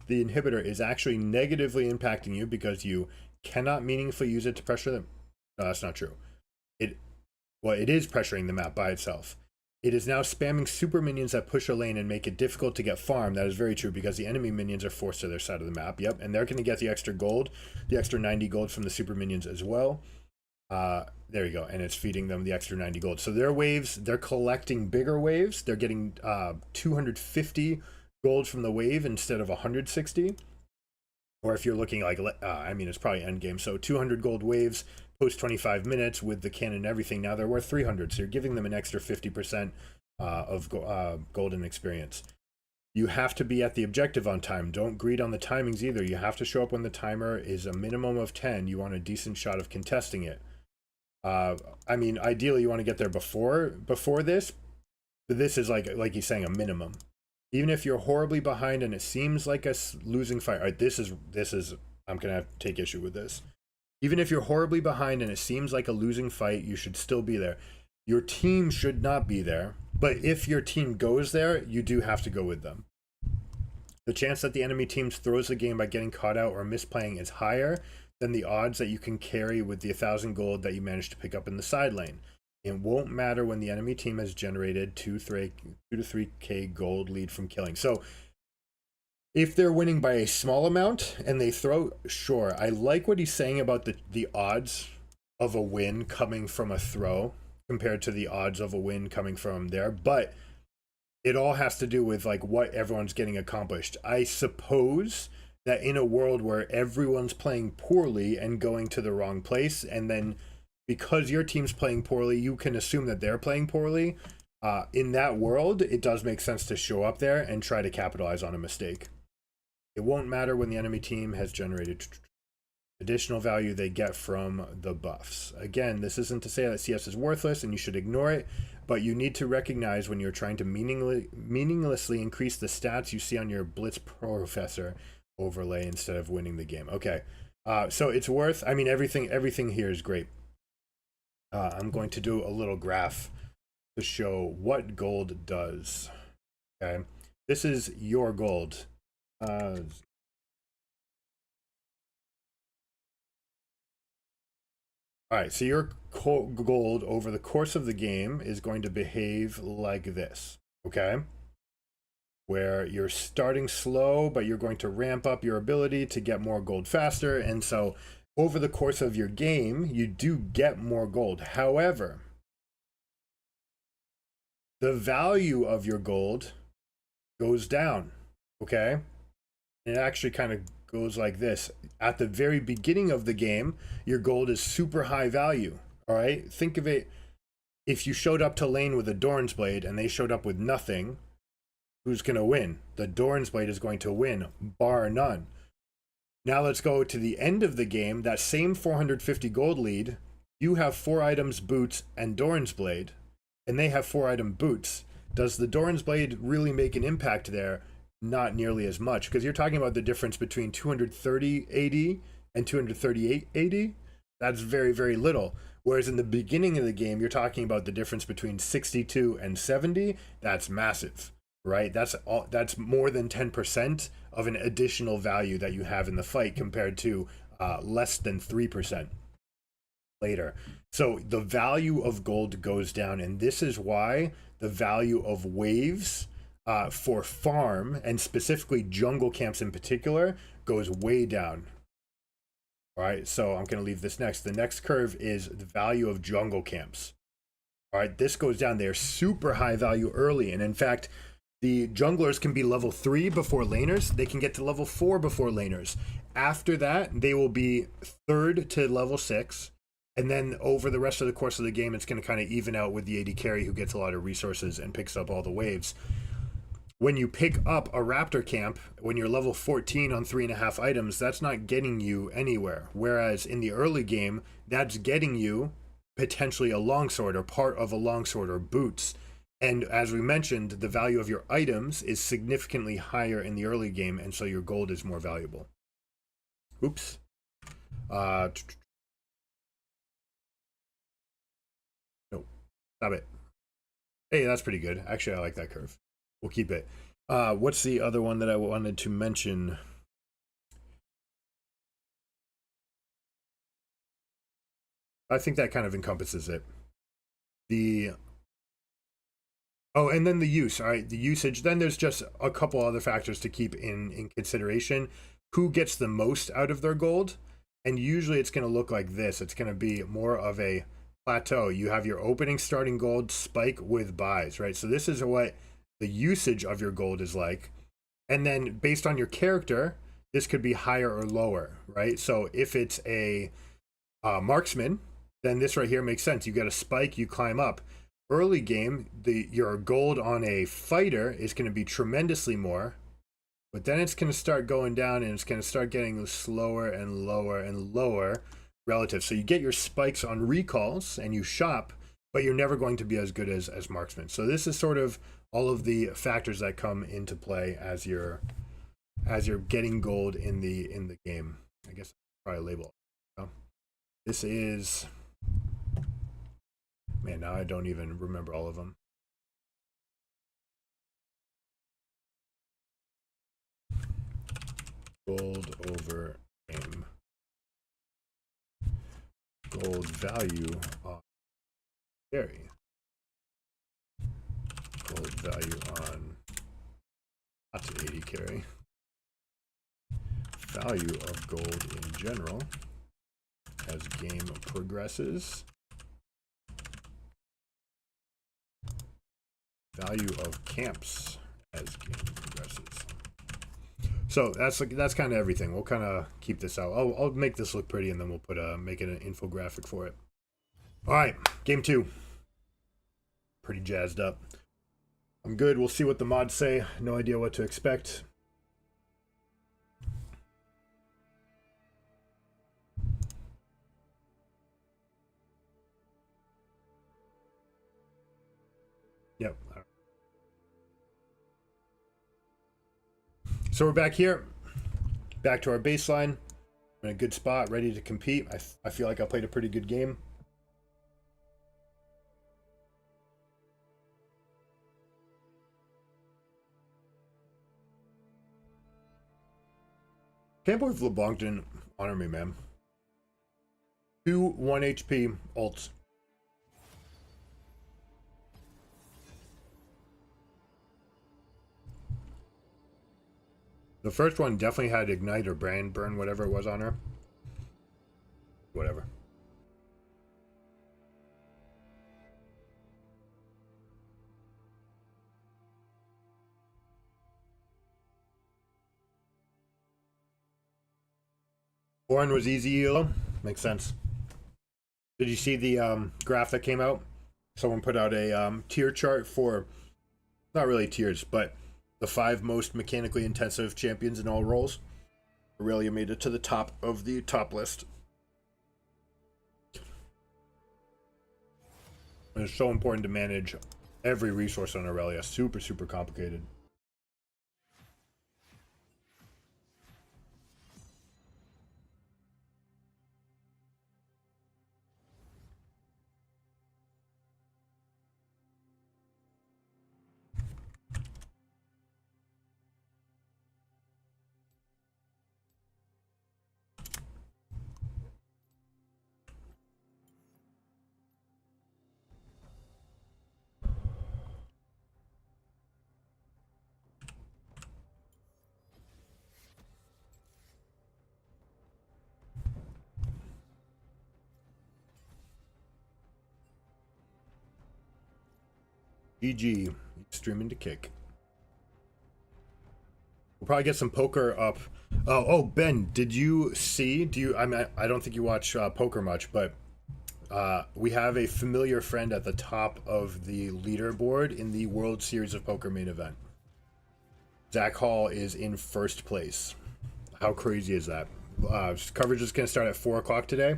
the inhibitor, is actually negatively impacting you because you cannot meaningfully use it to pressure them. No, that's not true. It is pressuring the map by itself. It is now spamming super minions that push a lane and make it difficult to get farm. That is very true, because the enemy minions are forced to their side of the map. Yep, and they're going to get the extra gold, the extra 90 gold from the super minions as well. There you go, and it's feeding them the extra 90 gold. So their waves, they're collecting bigger waves. They're getting 250 gold from the wave instead of 160. Or if you're looking like, I mean, it's probably end game. So 200 gold waves post 25 minutes with the cannon and everything. Now they're worth 300. So you're giving them an extra 50% of golden experience. You have to be at the objective on time. Don't greed on the timings either. You have to show up when the timer is a minimum of 10. You want a decent shot of contesting it. I mean, ideally you want to get there before this. But this is like he's saying, a minimum. Even if you're horribly behind and it seems like a losing fight, right, this is I'm gonna have to take issue with this. Even if you're horribly behind and it seems like a losing fight, you should still be there. Your team should not be there, but if your team goes there, you do have to go with them. The chance that the enemy team throws the game by getting caught out or misplaying is higher than the odds that you can carry with the 1,000 gold that you managed to pick up in the side lane. It won't matter when the enemy team has generated 2 to 3k gold lead from killing. So if they're winning by a small amount and they throw, sure. I like what he's saying about the odds of a win coming from a throw compared to the odds of a win coming from there, but it all has to do with like what everyone's getting accomplished. I suppose that in a world where everyone's playing poorly and going to the wrong place, and then because your team's playing poorly, you can assume that they're playing poorly. In that world, it does make sense to show up there and try to capitalize on a mistake. It won't matter when the enemy team has generated additional value they get from the buffs. Again, this isn't to say that CS is worthless and you should ignore it, but you need to recognize when you're trying to meaninglessly increase the stats you see on your Blitz Professor overlay instead of winning the game. Okay, so it's worth, I mean, everything here is great. I'm going to do a little graph to show what gold does. Okay, this is your gold. All right, so your gold over the course of the game is going to behave like this, okay? Where you're starting slow, but you're going to ramp up your ability to get more gold faster. And so over the course of your game, you do get more gold. However, the value of your gold goes down, okay? It actually kind of goes like this. At the very beginning of the game, your gold is super high value. All right, think of it, if you showed up to lane with a Doran's Blade and they showed up with nothing, who's going to win? The Doran's Blade is going to win, bar none. Now let's go to the end of the game. That same 450 gold lead, you have 4 items, boots, and Doran's Blade, and they have 4 item boots. Does the Doran's Blade really make an impact there? Not nearly as much, because you're talking about the difference between 230 AD and 238 AD. That's very, very little. Whereas in the beginning of the game, you're talking about the difference between 62 and 70. That's massive, right? That's more than 10% of an additional value that you have in the fight compared to less than 3% later. So the value of gold goes down, and this is why the value of waves for farm, and specifically jungle camps in particular, goes way down. All right, so I'm going to leave this next. The next curve is the value of jungle camps. All right, this goes down. They're super high value early, and in fact, the junglers can be level 3 before laners. They can get to level 4 before laners. After that, they will be 3rd to level 6. And then over the rest of the course of the game, it's going to kind of even out with the AD carry who gets a lot of resources and picks up all the waves. When you pick up a Raptor camp, when you're level 14 on 3.5 items, that's not getting you anywhere. Whereas in the early game, that's getting you potentially a longsword or part of a longsword or boots. And as we mentioned, the value of your items is significantly higher in the early game, and so your gold is more valuable. Oops. No, stop it. Hey, that's pretty good. Actually, I like that curve. We'll keep it. What's the other one that I wanted to mention? I think that kind of encompasses it. Oh, and then the use. All right, the usage. Then there's just a couple other factors to keep in consideration. Who gets the most out of their gold? And usually it's going to look like this. It's going to be more of a plateau. You have your opening starting gold spike with buys, right? So this is what the usage of your gold is like. And then based on your character, this could be higher or lower, right? So if it's a marksman, then this right here makes sense. You get a spike, you climb up. Early game, your gold on a fighter is going to be tremendously more, but then it's going to start going down and it's going to start getting slower and lower and lower relative. So you get your spikes on recalls and you shop, but you're never going to be as good as marksman. So this is sort of all of the factors that come into play as you're getting gold in the game. guess probably label. This is, man, now I don't even remember all of them. Gold over aim. Gold value on carry. Gold value on not 80 carry. Value of gold in general as game progresses. Value of camps as game progresses. So that's kind of everything. We'll kind of keep this out. I'll make this look pretty, and then we'll put make it an infographic for it. All right, game 2. Pretty jazzed up. I'm good. We'll see what the mods say. No idea what to expect. Yep. So we're back here, back to our baseline. In a good spot, ready to compete. I feel like I played a pretty good game. Can't believe LeBlanc didn't honor me, man. 2 1 HP ults. The first one definitely had ignite or brand burn, whatever it was on her. Whatever. Orin was easy, Elo. Makes sense. Did you see the graph that came out? Someone put out a tier chart for, not really tiers, but the 5 most mechanically intensive champions in all roles. Aurelia made it to the top of the top list. And it's so important to manage every resource on Aurelia. Super, super complicated. GG, streaming to kick. We'll probably get some poker up. Oh, Ben, did you see? I don't think you watch poker much, but we have a familiar friend at the top of the leaderboard in the World Series of Poker main event. Zach Hall is in first place. How crazy is that? Coverage is going to start at 4 o'clock today.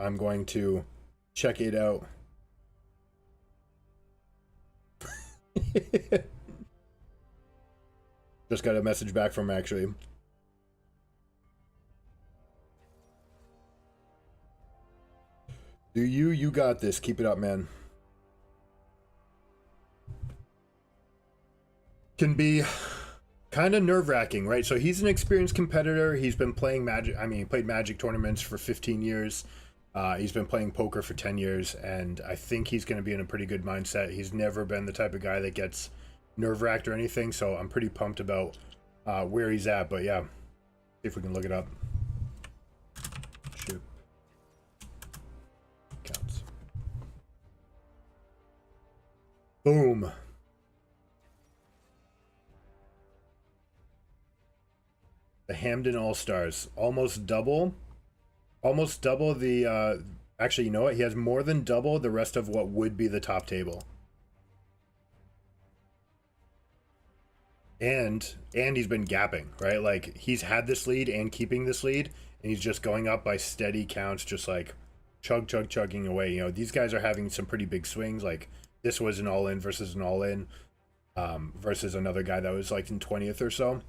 I'm going to check it out. Just got a message back from him, actually. You got this. Keep it up, man. Can be kind of nerve-wracking, right? So he's an experienced competitor. He's been playing Magic. I mean, he played Magic tournaments for 15 years. He's been playing poker for 10 years, and I think he's going to be in a pretty good mindset. He's never been the type of guy that gets nerve-wracked or anything, so I'm pretty pumped about where he's at. But yeah, see if we can look it up. Ship counts. Boom. The Hamden All-Stars. Almost double the actually, you know what? He has more than double the rest of what would be the top table. And he's been gapping, right? Like, he's had this lead and keeping this lead, and he's just going up by steady counts, just like chugging away. You know, these guys are having some pretty big swings. Like, this was an all-in versus an all-in versus another guy that was like in 20th or so.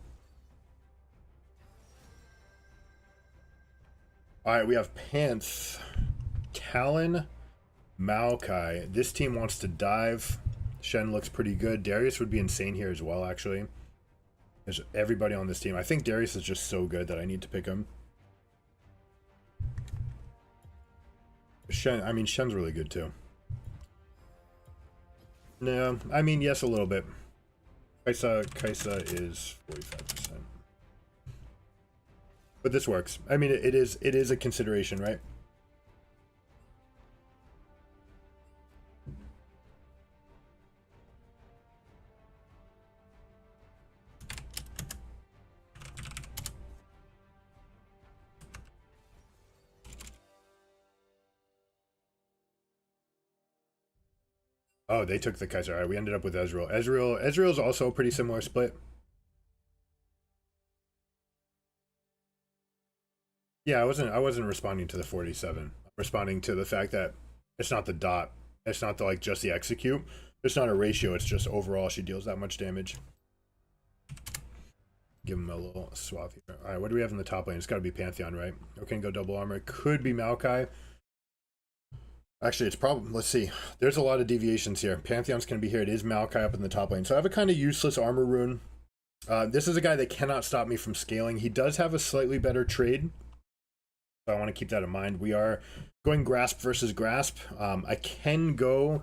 All right, we have Panth, Talon, Maokai. This team wants to dive. Shen looks pretty good. Darius would be insane here as well, actually. There's everybody on this team. I think Darius is just so good that I need to pick him. Shen, I mean, Shen's really good too. No, I mean, yes, a little bit. Kaisa is 45%. But this works. I mean, it is a consideration, right? Oh, they took the Kaiser. All right, we ended up with Ezreal. Ezreal's also a pretty similar split. Yeah, I wasn't responding to the 47. I'm responding to the fact that it's not the dot. It's not the, like, just the execute. It's not a ratio. It's just overall she deals that much damage. Give him a little swath here. All right, what do we have in the top lane? It's got to be Pantheon, right? Okay, go double armor. Could be Maokai. Actually, it's probably, let's see. There's a lot of deviations here. Pantheon's going to be here. It is Maokai up in the top lane. So I have a kind of useless armor rune. This is a guy that cannot stop me from scaling. He does have a slightly better trade. So I want to keep that in mind. We are going Grasp versus Grasp. I can go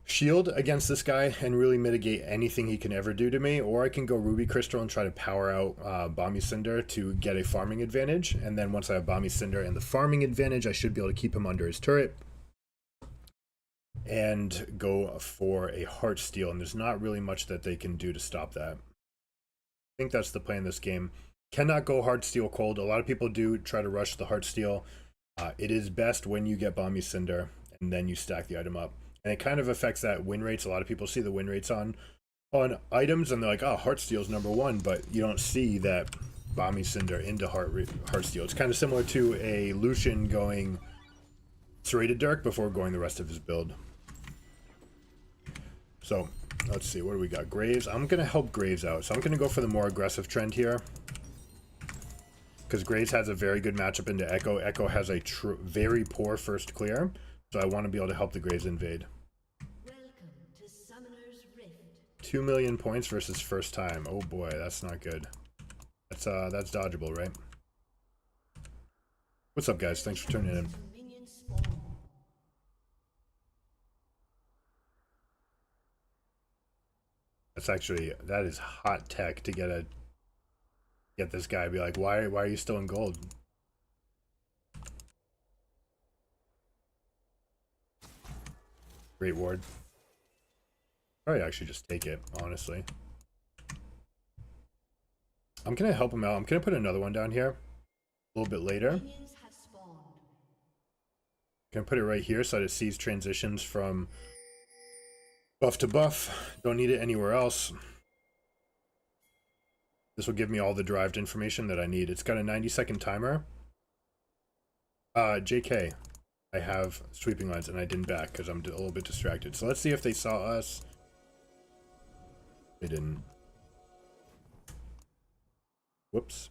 Shield against this guy and really mitigate anything he can ever do to me, or I can go Ruby Crystal and try to power out Bomby Cinder to get a farming advantage, and then once I have Bomby Cinder and the farming advantage, I should be able to keep him under his turret and go for a Heartsteel, and there's not really much that they can do to stop that. I think that's the play in this game. Cannot go Heartsteel cold. A lot of people do try to rush the Heartsteel. It is best when you get Bomby Cinder and then you stack the item up. And it kind of affects that win rates. A lot of people see the win rates on items and they're like, oh, Heartsteel's #1, but you don't see that Bomby Cinder into Heartsteel. It's kind of similar to a Lucian going Serrated Dirk before going the rest of his build. So, let's see, what do we got? Graves. I'm going to help Graves out. So I'm going to go for the more aggressive trend here. Because Graves has a very good matchup into Echo. Echo has a very poor first clear. So I want to be able to help the Graves invade. Welcome to Summoner's Rift. 2 million points versus first time. Oh boy, that's not good. That's dodgeable, right? What's up, guys? Thanks for tuning in. That is hot tech to get this guy be like, why are you still in gold? Great ward. Probably actually just take it, honestly. I'm gonna help him out. I'm gonna put another one down here a little bit later. Gonna put it right here so that it sees transitions from buff to buff. Don't need it anywhere else. This will give me all the derived information that I need. It's got a 90-second timer. JK. I have sweeping lines and I didn't back because I'm a little bit distracted. So let's see if they saw us. They didn't. Whoops.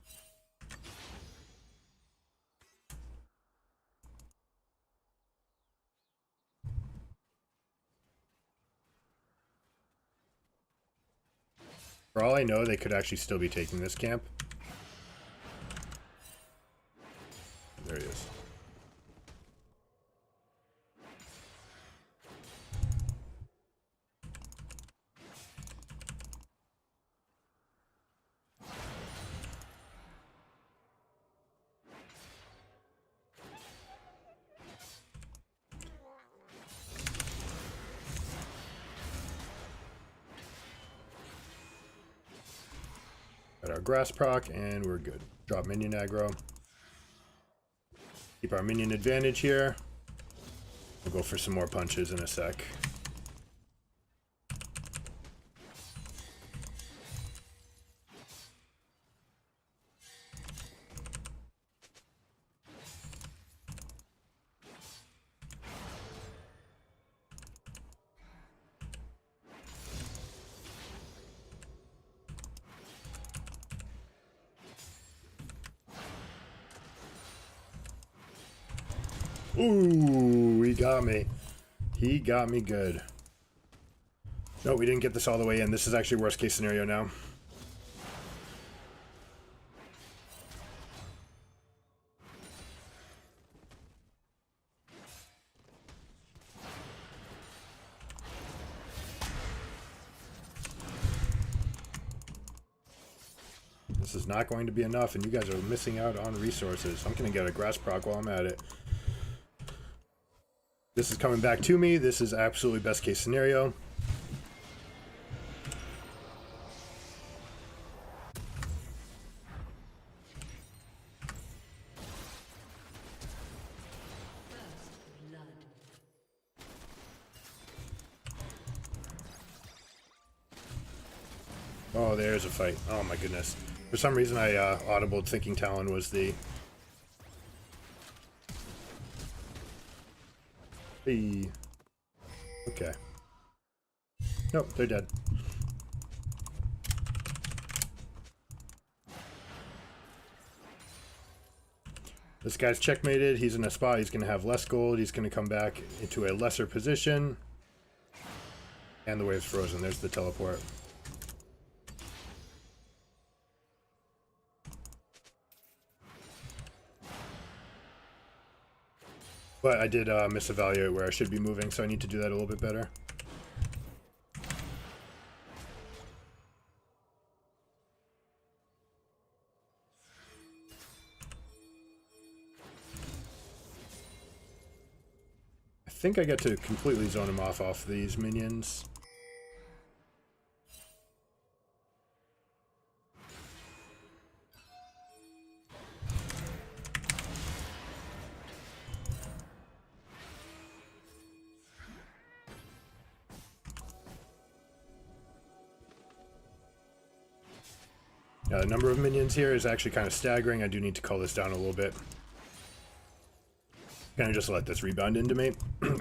For all I know, they could actually still be taking this camp. There he is. Got our grass proc, and we're good. Drop minion aggro. Keep our minion advantage here. We'll go for some more punches in a sec. Ooh, he got me. He got me good. No, we didn't get this all the way in. This is actually worst case scenario now. This is not going to be enough, and you guys are missing out on resources. I'm going to get a grass proc while I'm at it. This is coming back to me. This is absolutely best case scenario. Oh, there's a fight. Oh my goodness. For some reason I audibled thinking Talon was the... Hey. Okay. Nope, they're dead. This guy's checkmated. He's in a spot. He's going to have less gold. He's going to come back into a lesser position. And the wave's frozen. There's the teleport. But I did misevaluate where I should be moving, so I need to do that a little bit better. I think I get to completely zone him off these minions. The number of minions here is actually kind of staggering. I do need to call this down a little bit. Gonna just let this rebound into me.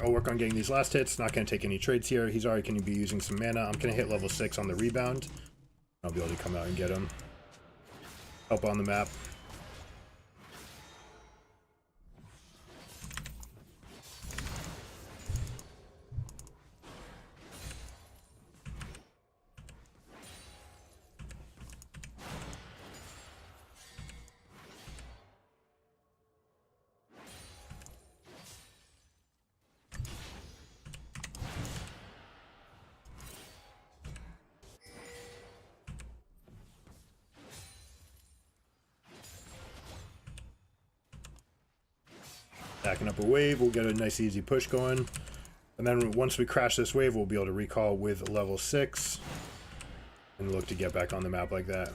I'll work on getting these last hits. Not gonna take any trades here. He's already gonna be using some mana. I'm gonna hit level 6 on the rebound. I'll be able to come out and get him. Help on the map. Backing up a wave, we'll get a nice easy push going. And then once we crash this wave, we'll be able to recall with level 6. And look to get back on the map like that.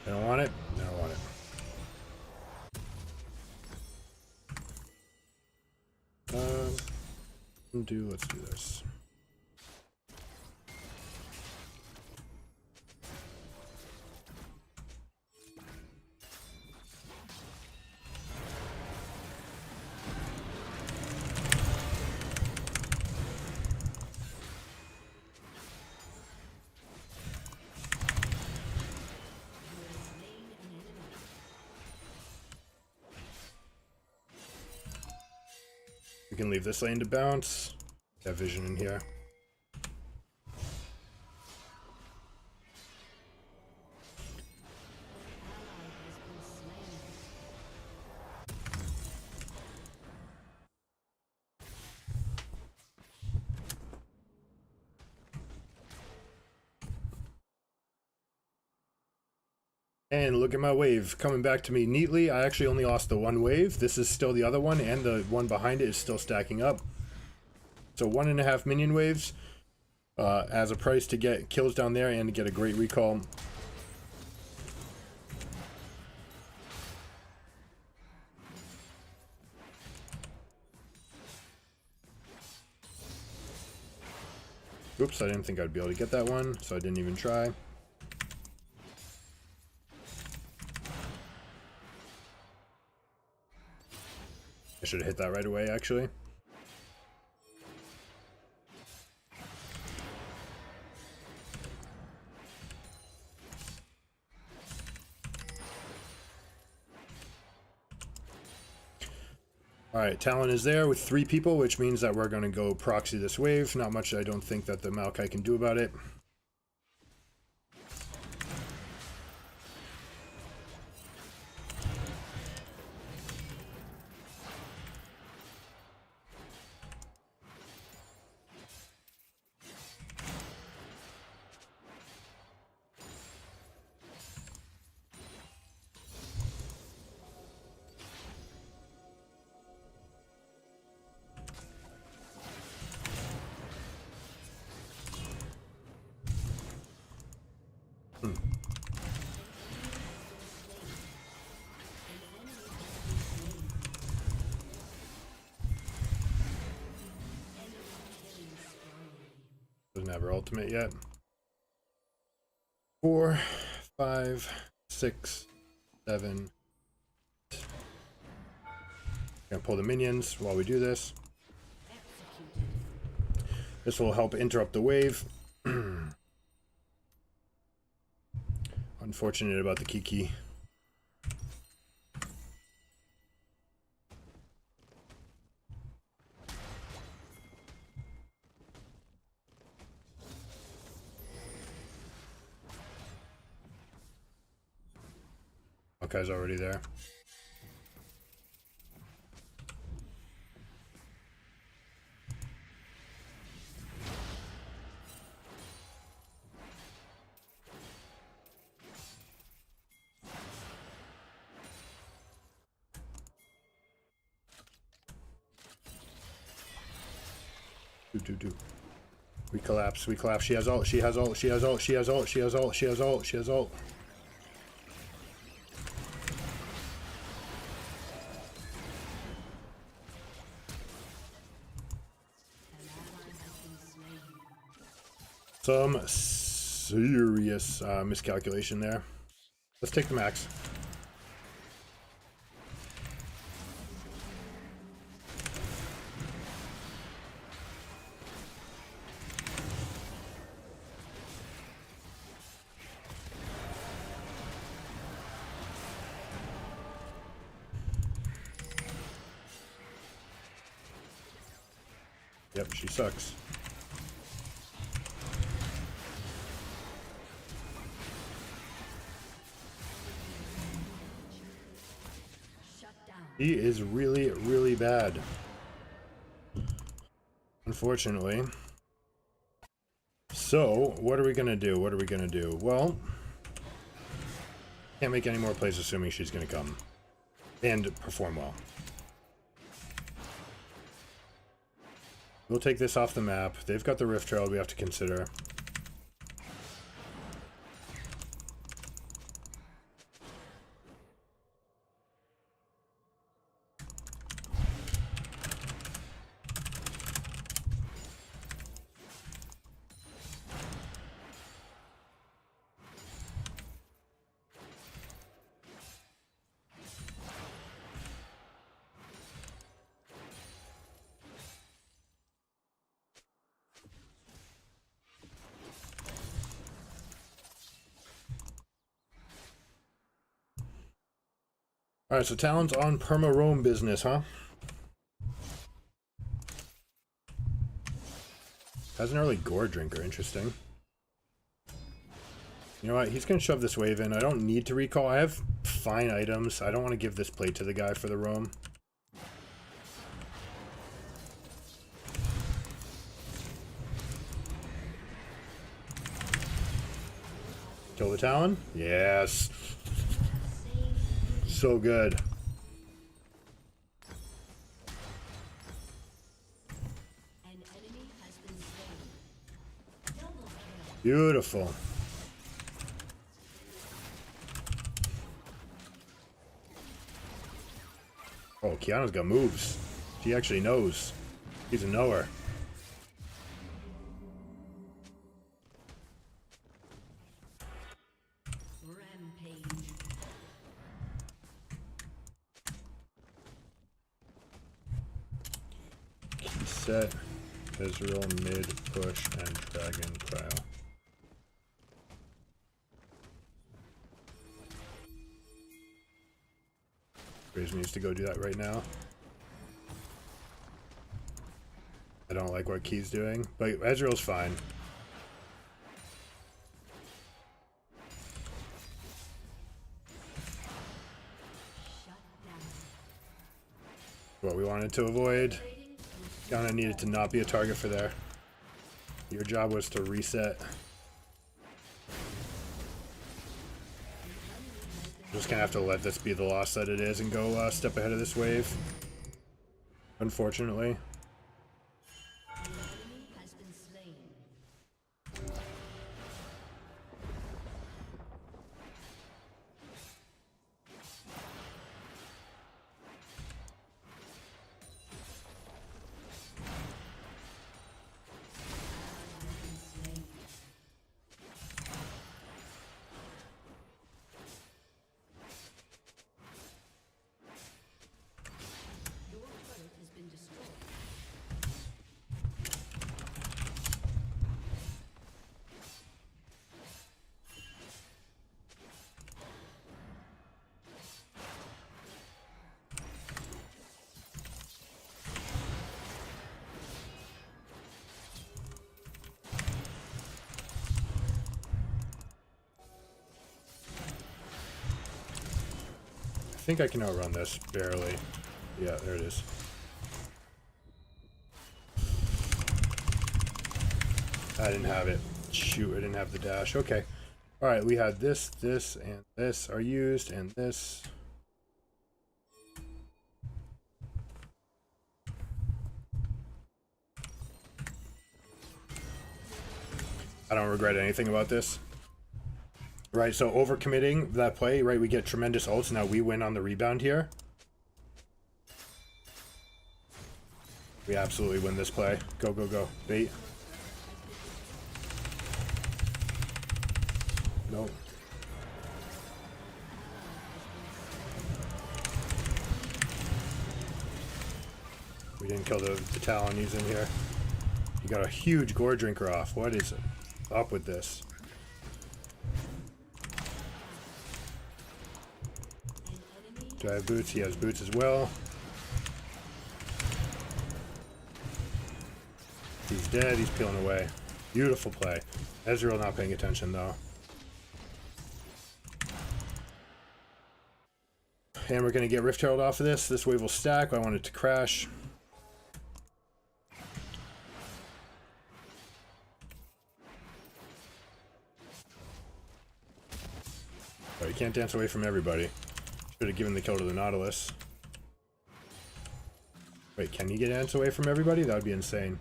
I don't want it. I don't want it. Let's do this. We can leave this lane to bounce. Got vision in here. And look at my wave coming back to me neatly. I actually only lost the one wave. This is still the other one, and the one behind it is still stacking up. So 1.5 minion waves as a price to get kills down there and to get a great recall. Oops, I didn't think I'd be able to get that one, so I didn't even try. I should have hit that right away, actually. Alright, Talon is there with 3 people, which means that we're going to go proxy this wave. Not much I don't think that the Maokai can do about it. Doesn't have her ultimate yet. 4, 5, 6, 7. Gonna pull the minions while we do this. This will help interrupt the wave. Unfortunate about the Kiki. Hawkeye's already there. Do. We collapse, we collapse. She has ult, she has ult, she has ult, she has ult, she has ult, she has ult, she has ult. Some serious miscalculation there. Let's take the max. Yep, she sucks. He is really, really bad. Unfortunately. So, what are we gonna do? What are we gonna do? Well, can't make any more plays assuming she's gonna come and perform well. We'll take this off the map. They've got the Rift Trail we have to consider. Alright, so Talon's on perma-roam business, huh? Has an early gore drinker, interesting. You know what, he's gonna shove this wave in. I don't need to recall. I have fine items. I don't want to give this plate to the guy for the roam. Kill the Talon? Yes. So good. Beautiful. Oh, Kiana's got moves. She actually knows. She's a knower. reset. Ezreal mid push and dragon cryo. Graves needs to go do that right now. I don't like what Key's doing, but Ezreal's fine. What we wanted to avoid. Kinda needed to not be a target for there. Your job was to reset. Just gonna have to let this be the loss that it is and go step ahead of this wave. Unfortunately. I think I can outrun this, barely. Yeah, there it is. I didn't have it. Shoot, I didn't have the dash. Okay. Alright, we had this, this, and this are used, and this. I don't regret anything about this. Right, so overcommitting that play, right, we get tremendous ults, now we win on the rebound here. We absolutely win this play. Go, go, go. Bait. Nope. We didn't kill the Talon he's in here. You got a huge gore drinker off. What is up with this? Do I have boots? He has boots as well. He's dead. He's peeling away. Beautiful play. Ezreal not paying attention though. And we're going to get Rift Herald off of this. This wave will stack. I want it to crash. Oh, you can't dance away from everybody. Should have given the kill to the Nautilus. Wait, can you get dance away from everybody? That would be insane.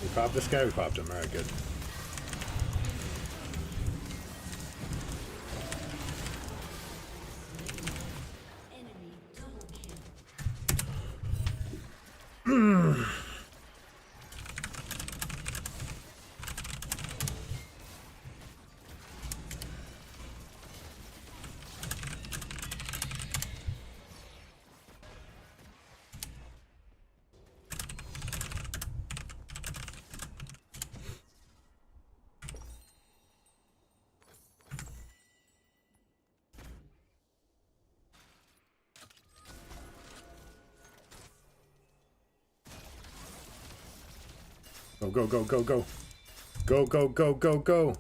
We popped this guy? We popped him. Alright, good. Go, go, go, go, go. Go, go, go, go, go.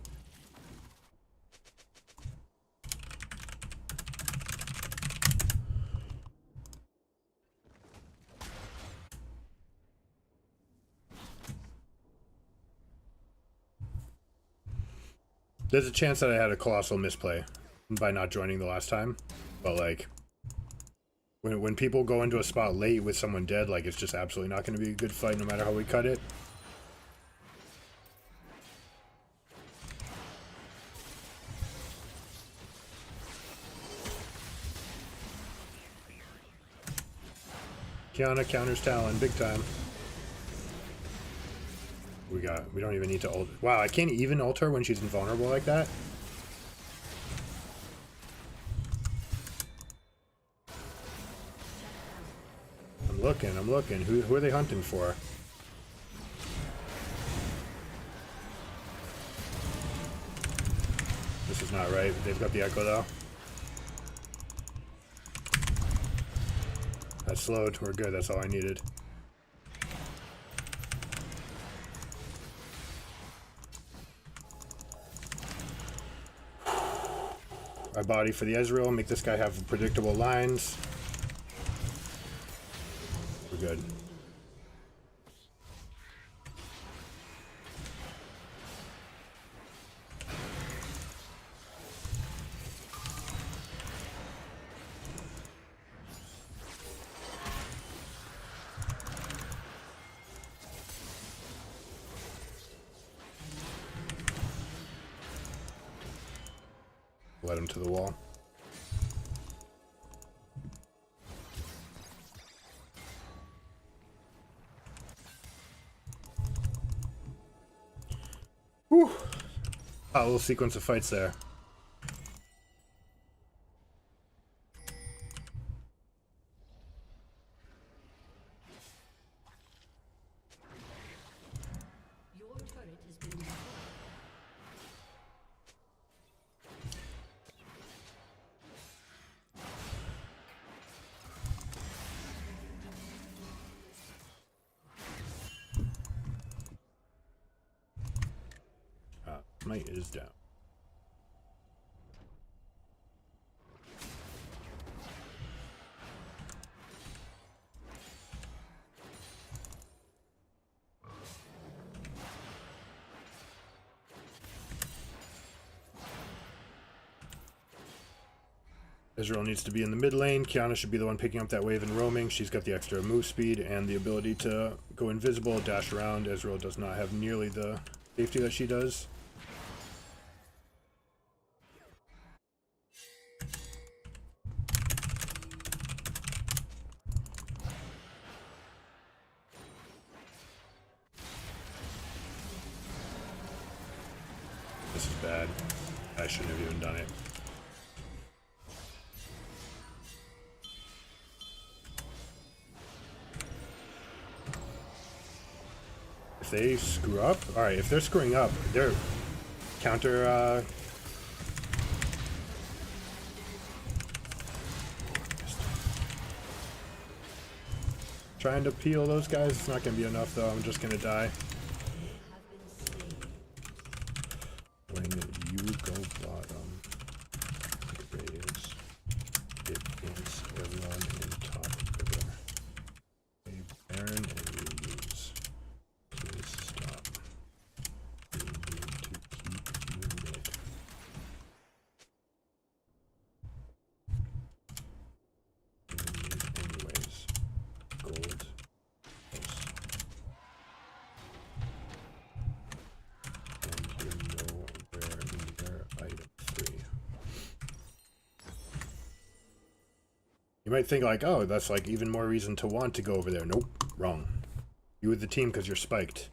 There's a chance that I had a colossal misplay by not joining the last time, but like when people go into a spot late with someone dead, like it's just absolutely not going to be a good fight no matter how we cut it. Kiana counters Talon big time. We don't even need to ult. Wow, I can't even ult her when she's invulnerable like that. I'm looking. Who are they hunting for? This is not right. They've got the echo though. That's slowed. We're good. That's all I needed. Our body for the Ezreal. Make this guy have predictable lines. We're good. Led him to the wall. Whew. A little sequence of fights there. Your turret has been destroyed. Might is down. Ezreal needs to be in the mid lane. Kiana should be the one picking up that wave and roaming. She's got the extra move speed and the ability to go invisible, dash around. Ezreal does not have nearly the safety that she does. This is bad. I shouldn't have even done it. If they screw up, alright, if they're screwing up, they're counter, trying to peel those guys. It's not going to be enough though. I'm just going to die. When you go bottom, it is, it is everyone in top river. A Baron and you lose. Please stop. You need to keep you mid. You need anyways. Gold. Plus. And you know where near item 3. You might think like, oh, that's like even more reason to want to go over there. Nope, wrong. You with the team because you're spiked.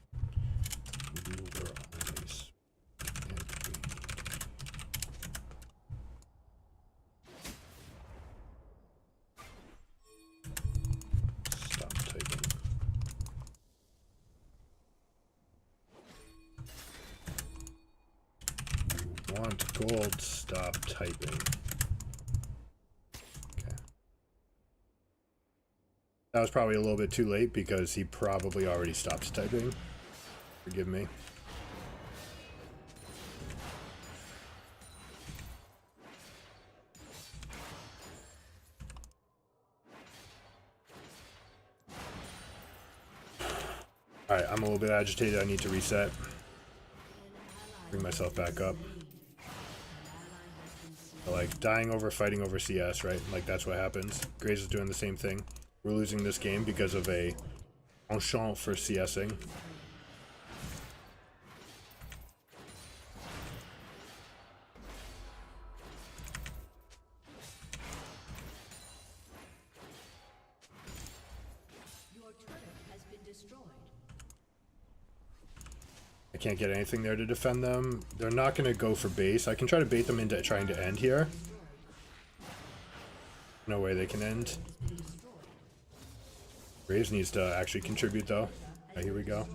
You were always Stop typing. You want gold, stop typing. Okay. That was probably a little bit too late because he probably already stopped typing. Forgive me. Alright, I'm a little bit agitated. I need to reset. Bring myself back up. Like dying over fighting over CS, right? Like that's what happens. Graves is doing the same thing. We're losing this game because of a penchant for CSing. Your turret has been destroyed. I can't get anything there to defend them. They're not going to go for base. I can try to bait them into trying to end here. No way they can end. Graves needs to actually contribute though. Right, here we go.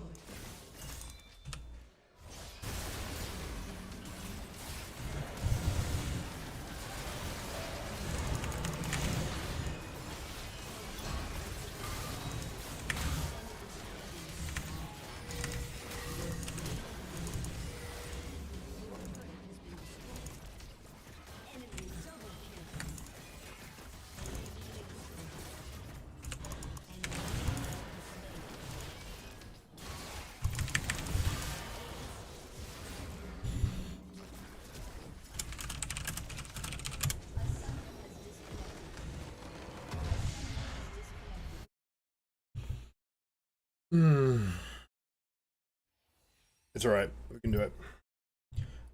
It's alright. We can do it.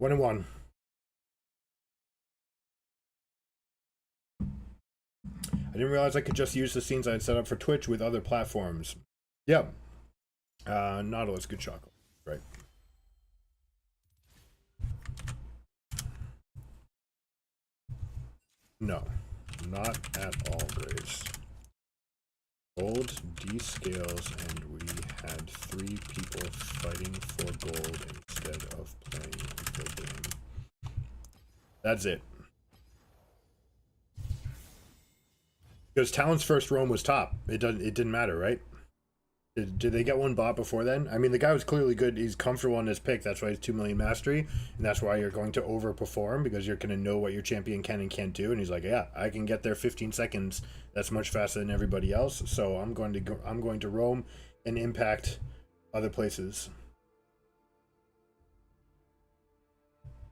1-1. I didn't realize I could just use the scenes I had set up for Twitch with other platforms. Yep. Nautilus, good chocolate. Right. No. Not at all, Graves. Gold descales and we had 3 people fighting for gold instead of playing the game. That's it. Because Talon's first roam was top. It didn't matter, right? Did they get one bot before then? I mean, the guy was clearly good. He's comfortable on his pick. That's why he's 2 million mastery. And that's why you're going to overperform, because you're going to know what your champion can and can't do. And he's like, yeah, I can get there 15 seconds. That's much faster than everybody else. So I'm going to roam and impact other places.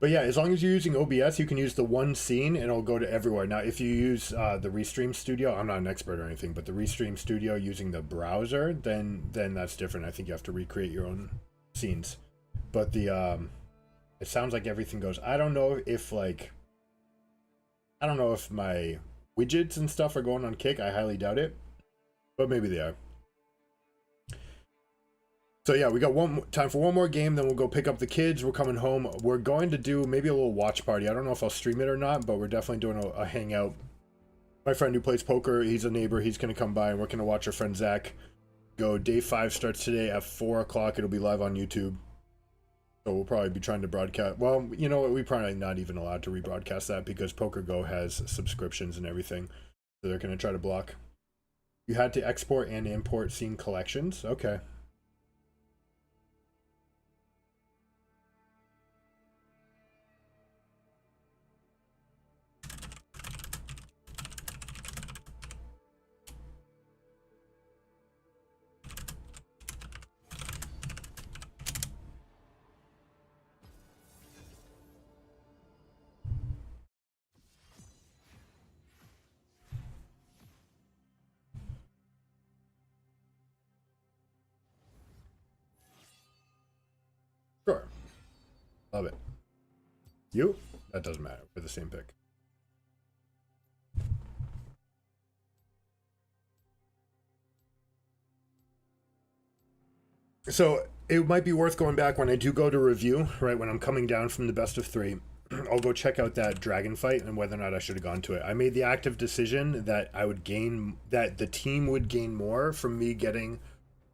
But yeah, as long as you're using OBS, you can use the one scene and it'll go to everywhere. Now, if you use the Restream Studio, I'm not an expert or anything, but the Restream Studio using the browser, then that's different. I think you have to recreate your own scenes. But the it sounds like everything goes. I don't know if my widgets and stuff are going on Kick. I highly doubt it, but maybe they are. So yeah, we got time for one more game, then we'll go pick up the kids. We're coming home. We're going to do maybe a little watch party. I don't know if I'll stream it or not, but we're definitely doing a hangout. My friend who plays poker, he's a neighbor. He's going to come by, and we're going to watch our friend Zach go. Day 5 starts today at 4 o'clock. It'll be live on YouTube. So we'll probably be trying to broadcast. Well, you know what? We're probably not even allowed to rebroadcast that because Poker Go has subscriptions and everything. So they're going to try to block. You had to export and import scene collections? Okay. Sure. Love it. You? That doesn't matter. We're the same pick. So it might be worth going back when I do go to review, right? When I'm coming down from the best of 3, I'll go check out that dragon fight and whether or not I should have gone to it. I made the active decision that that the team would gain more from me getting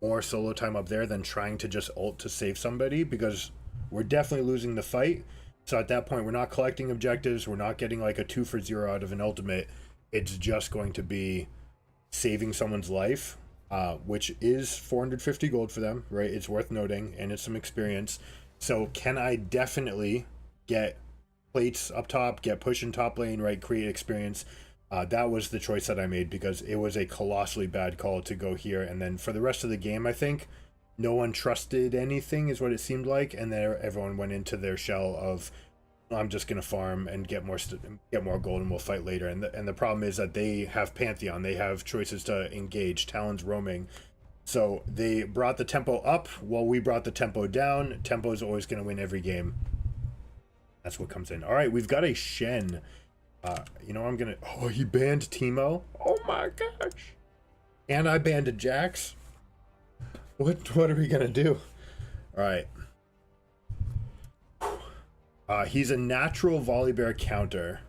more solo time up there than trying to just ult to save somebody, because we're definitely losing the fight. So at that point, we're not collecting objectives. We're not getting like a 2 for 0 out of an ultimate. It's just going to be saving someone's life, which is 450 gold for them, right? It's worth noting, and it's some experience. So can I definitely get plates up top, get push in top lane, right? Create experience. That was the choice that I made because it was a colossally bad call to go here. And then for the rest of the game, I think no one trusted anything is what it seemed like. And then everyone went into their shell of I'm just gonna farm and get more gold, and we'll fight later. And the problem is that they have Pantheon. They have choices to engage. Talon's roaming, so they brought the tempo up while we brought the tempo down. Tempo is always gonna win every game. That's what comes in. All right, we've got a Shen. You know, I'm gonna. Oh, he banned Teemo. Oh my gosh. And I banned a Jax. What are we gonna do? All right. He's a natural Volibear counter.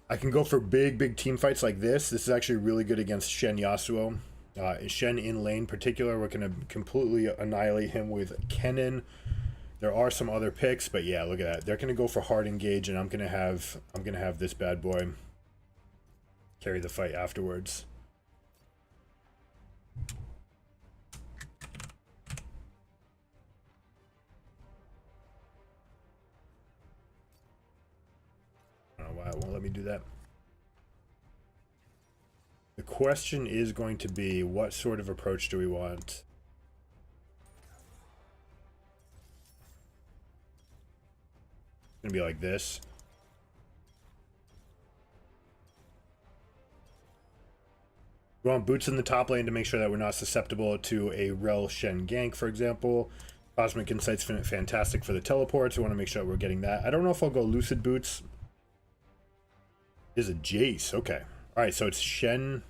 I can go for big team fights like this. This is actually really good against Shen Yasuo. Shen in lane particular, we're gonna completely annihilate him with Kennen. There are some other picks, but yeah, look at that. They're gonna go for hard engage, and I'm gonna have this bad boy carry the fight afterwards. I don't know why it won't let me do that. The question is going to be, what sort of approach do we want? It's gonna be like this. We want boots in the top lane to make sure that we're not susceptible to a Rel Shen gank, for example. Cosmic Insight's fantastic for the teleports. We want to make sure we're getting that. I don't know if I'll go Lucid Boots. Is a Jace. Okay. Alright, so it's Shen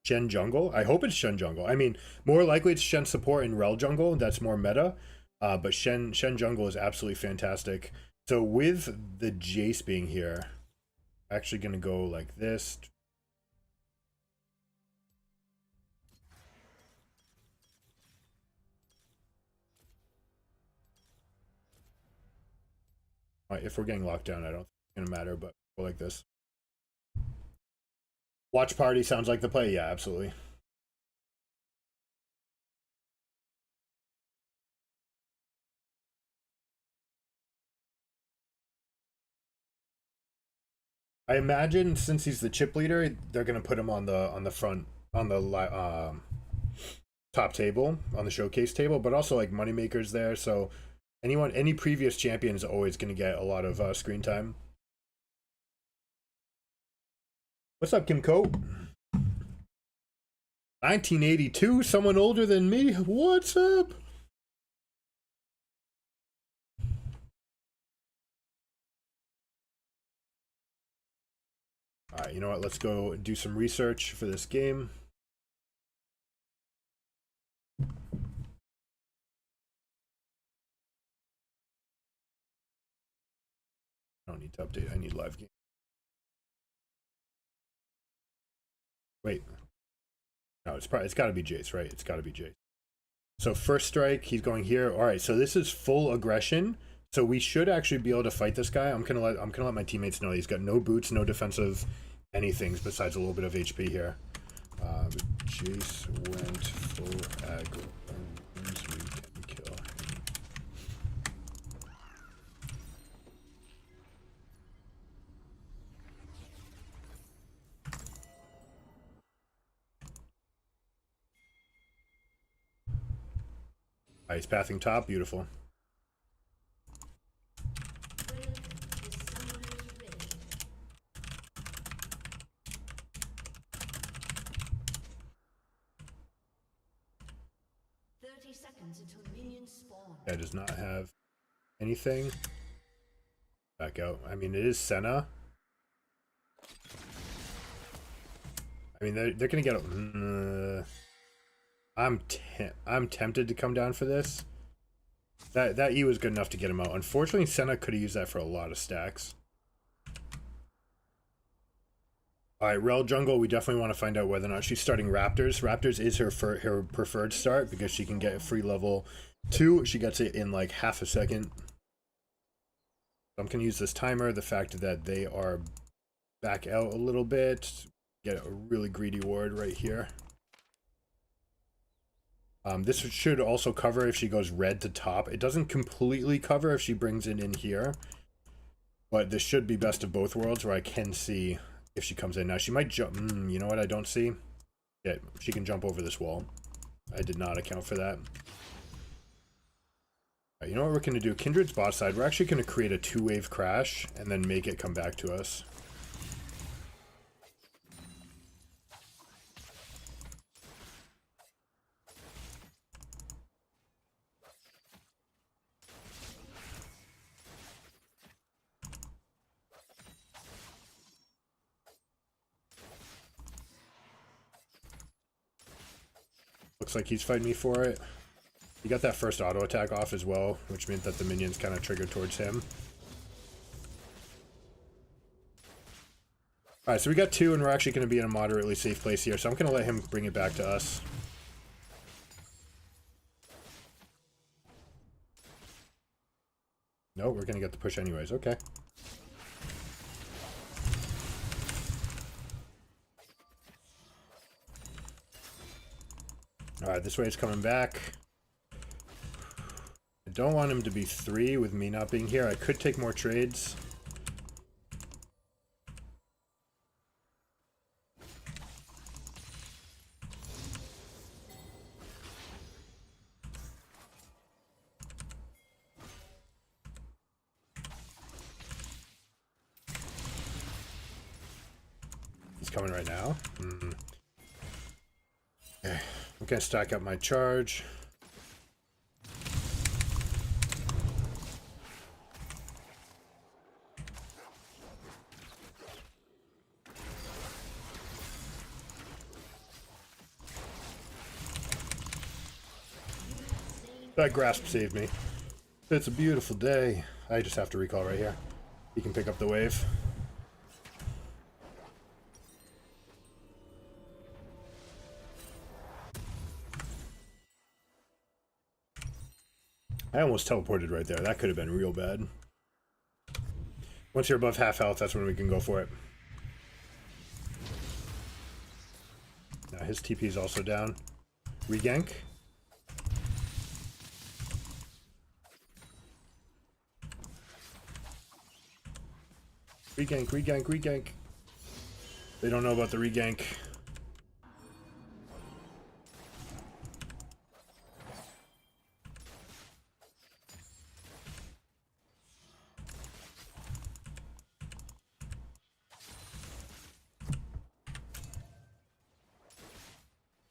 jungle. I hope it's Shen jungle. I mean, more likely it's Shen support and Rel jungle. That's more meta. But Shen jungle is absolutely fantastic. So with the Jace being here, I'm actually going to go like this. If we're getting locked down, I don't think it's going to matter, but go like this. Watch party sounds like the play. Yeah, absolutely. I imagine since he's the chip leader, they're going to put him on the front, on the top table, on the showcase table, but also like moneymakers there. So any previous champion is always going to get a lot of screen time. What's up, Kimco? 1982, someone older than me. What's up? All right, you know what? Let's go do some research for this game. I don't need to update. I need live game. Wait. No, it's got to be Jace, right? It's got to be Jace. So first strike, he's going here. All right, so this is full aggression. So we should actually be able to fight this guy. I'm gonna let my teammates know he's got no boots, no defensive anything besides a little bit of HP here. Jace went full aggro. We can kill him. He's pathing top, beautiful. Guy does not have anything. Back out. I mean, it is Senna. I mean, they're gonna get. I'm tempted to come down for this. That E was good enough to get him out. Unfortunately, Senna could have used that for a lot of stacks. Alright, Rel jungle, we definitely want to find out whether or not she's starting Raptors. Raptors is her preferred start because she can get a free level 2. She gets it in like half a second. I'm going to use this timer. The fact that they are back out a little bit. Get a really greedy ward right here. This should also cover if she goes red to top. It doesn't completely cover if she brings it in here. But this should be best of both worlds where I can see if she comes in. Now she might jump. You know what I don't see? Yeah, she can jump over this wall. I did not account for that. You know what we're going to do? Kindred's bot side, we're actually going to create a 2-wave crash and then make it come back to us. Looks like he's fighting me for it. He got that first auto attack off as well, which meant that the minions kind of triggered towards him. Alright, so we got 2, and we're actually going to be in a moderately safe place here, so I'm going to let him bring it back to us. No, we're going to get the push anyways. Okay. Alright, this way it's coming back. I don't want him to be 3 with me not being here. I could take more trades. He's coming right now. Okay, I'm gonna stack up my charge. That grasp saved me. It's a beautiful day. I just have to recall right here. He can pick up the wave. I almost teleported right there. That could have been real bad. Once you're above half health, that's when we can go for it. Now his TP is also down. Regank. Regank, regank, regank. They don't know about the regank.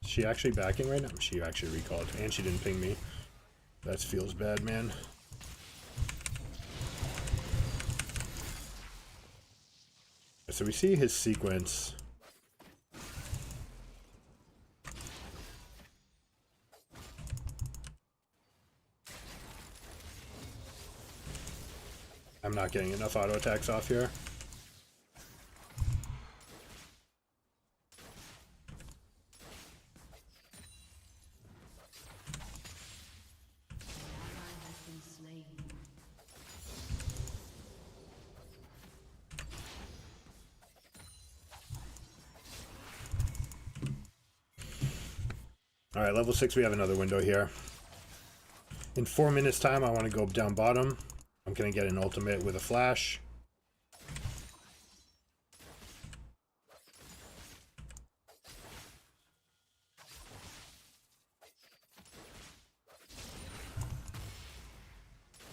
Is she actually backing right now? She actually recalled, and she didn't ping me. That feels bad, man. So we see his sequence. I'm not getting enough auto attacks off here. Alright, level 6, we have another window here. In 4 minutes time, I want to go down bottom. I'm going to get an ultimate with a flash.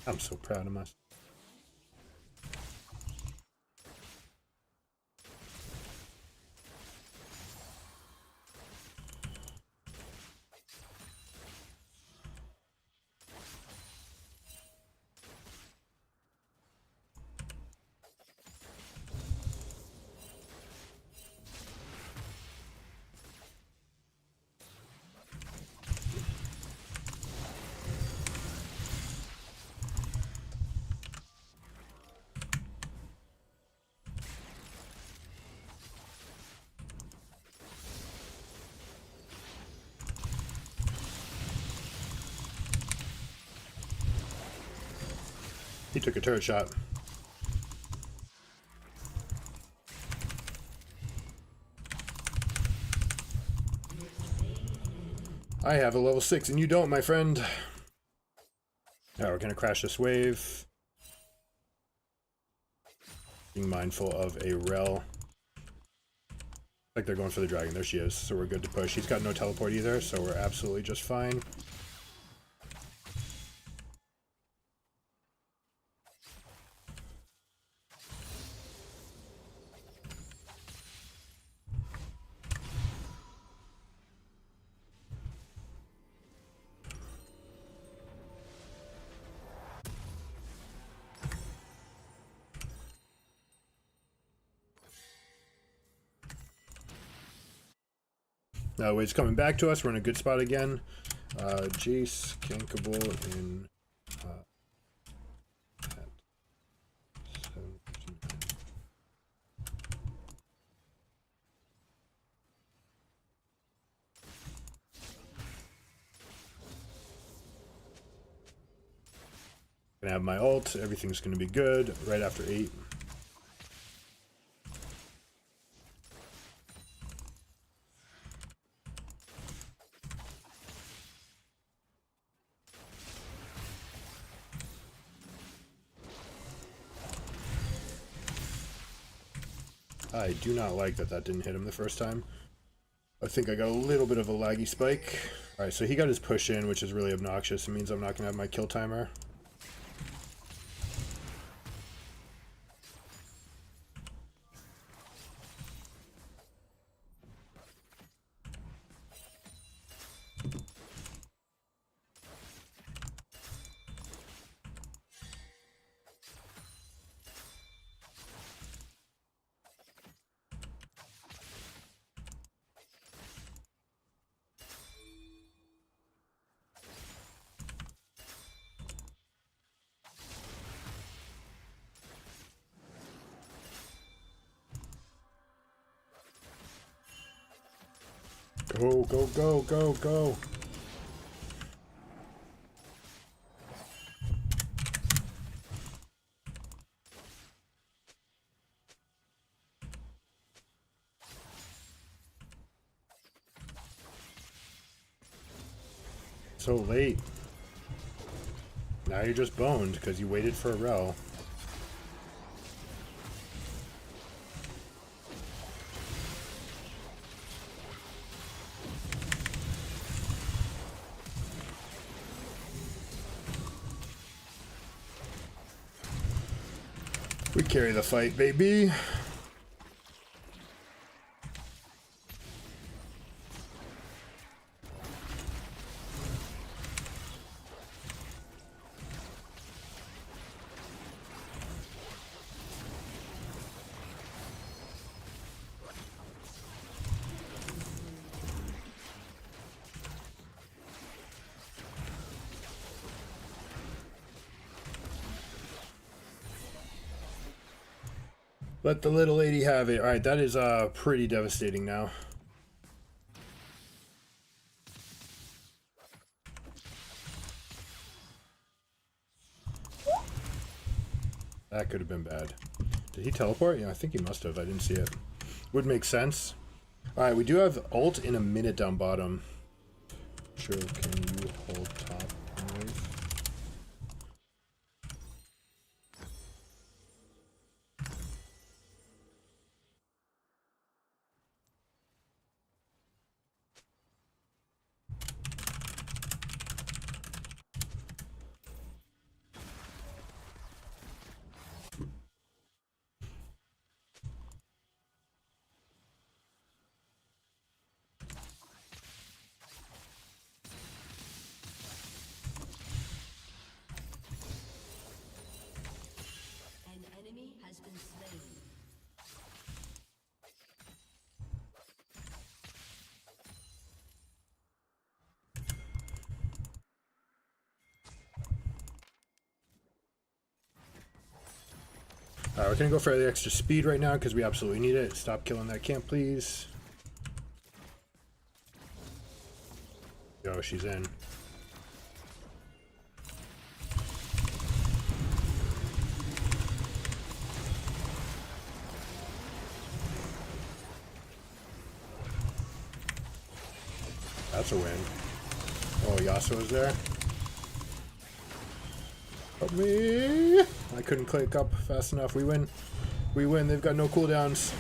I'm so proud of myself. He took a turret shot. I have a level 6 and you don't, my friend. Now we're gonna crash this wave. Being mindful of a rel. Like they're going for the dragon. There she is. So we're good to push. He's got no teleport either, so we're absolutely just fine. Wade's coming back to us. We're in a good spot again. Jace, Gankable in at 7:59. Gonna have my ult. Everything's gonna be good right after 8. I do not like that didn't hit him the first time. I think I got a little bit of a laggy spike. Alright, so he got his push in, which is really obnoxious. It means I'm not going to have my kill timer. Go, go, go, go, go. So late. Now you're just boned because you waited for a rel. We carry the fight, baby. Let the little lady have it. Alright, that is pretty devastating now. That could have been bad. Did he teleport? Yeah, I think he must have. I didn't see it. Would make sense. Alright, we do have ult in a minute down bottom. Sure, can you hold top anyways? An enemy has been slain. Alright, we're gonna go for the extra speed right now because we absolutely need it. Stop killing that camp, please. Yo, she's in. That's a win. Oh, Yasuo's there. Help me! I couldn't click up fast enough. We win. We win. They've got no cooldowns.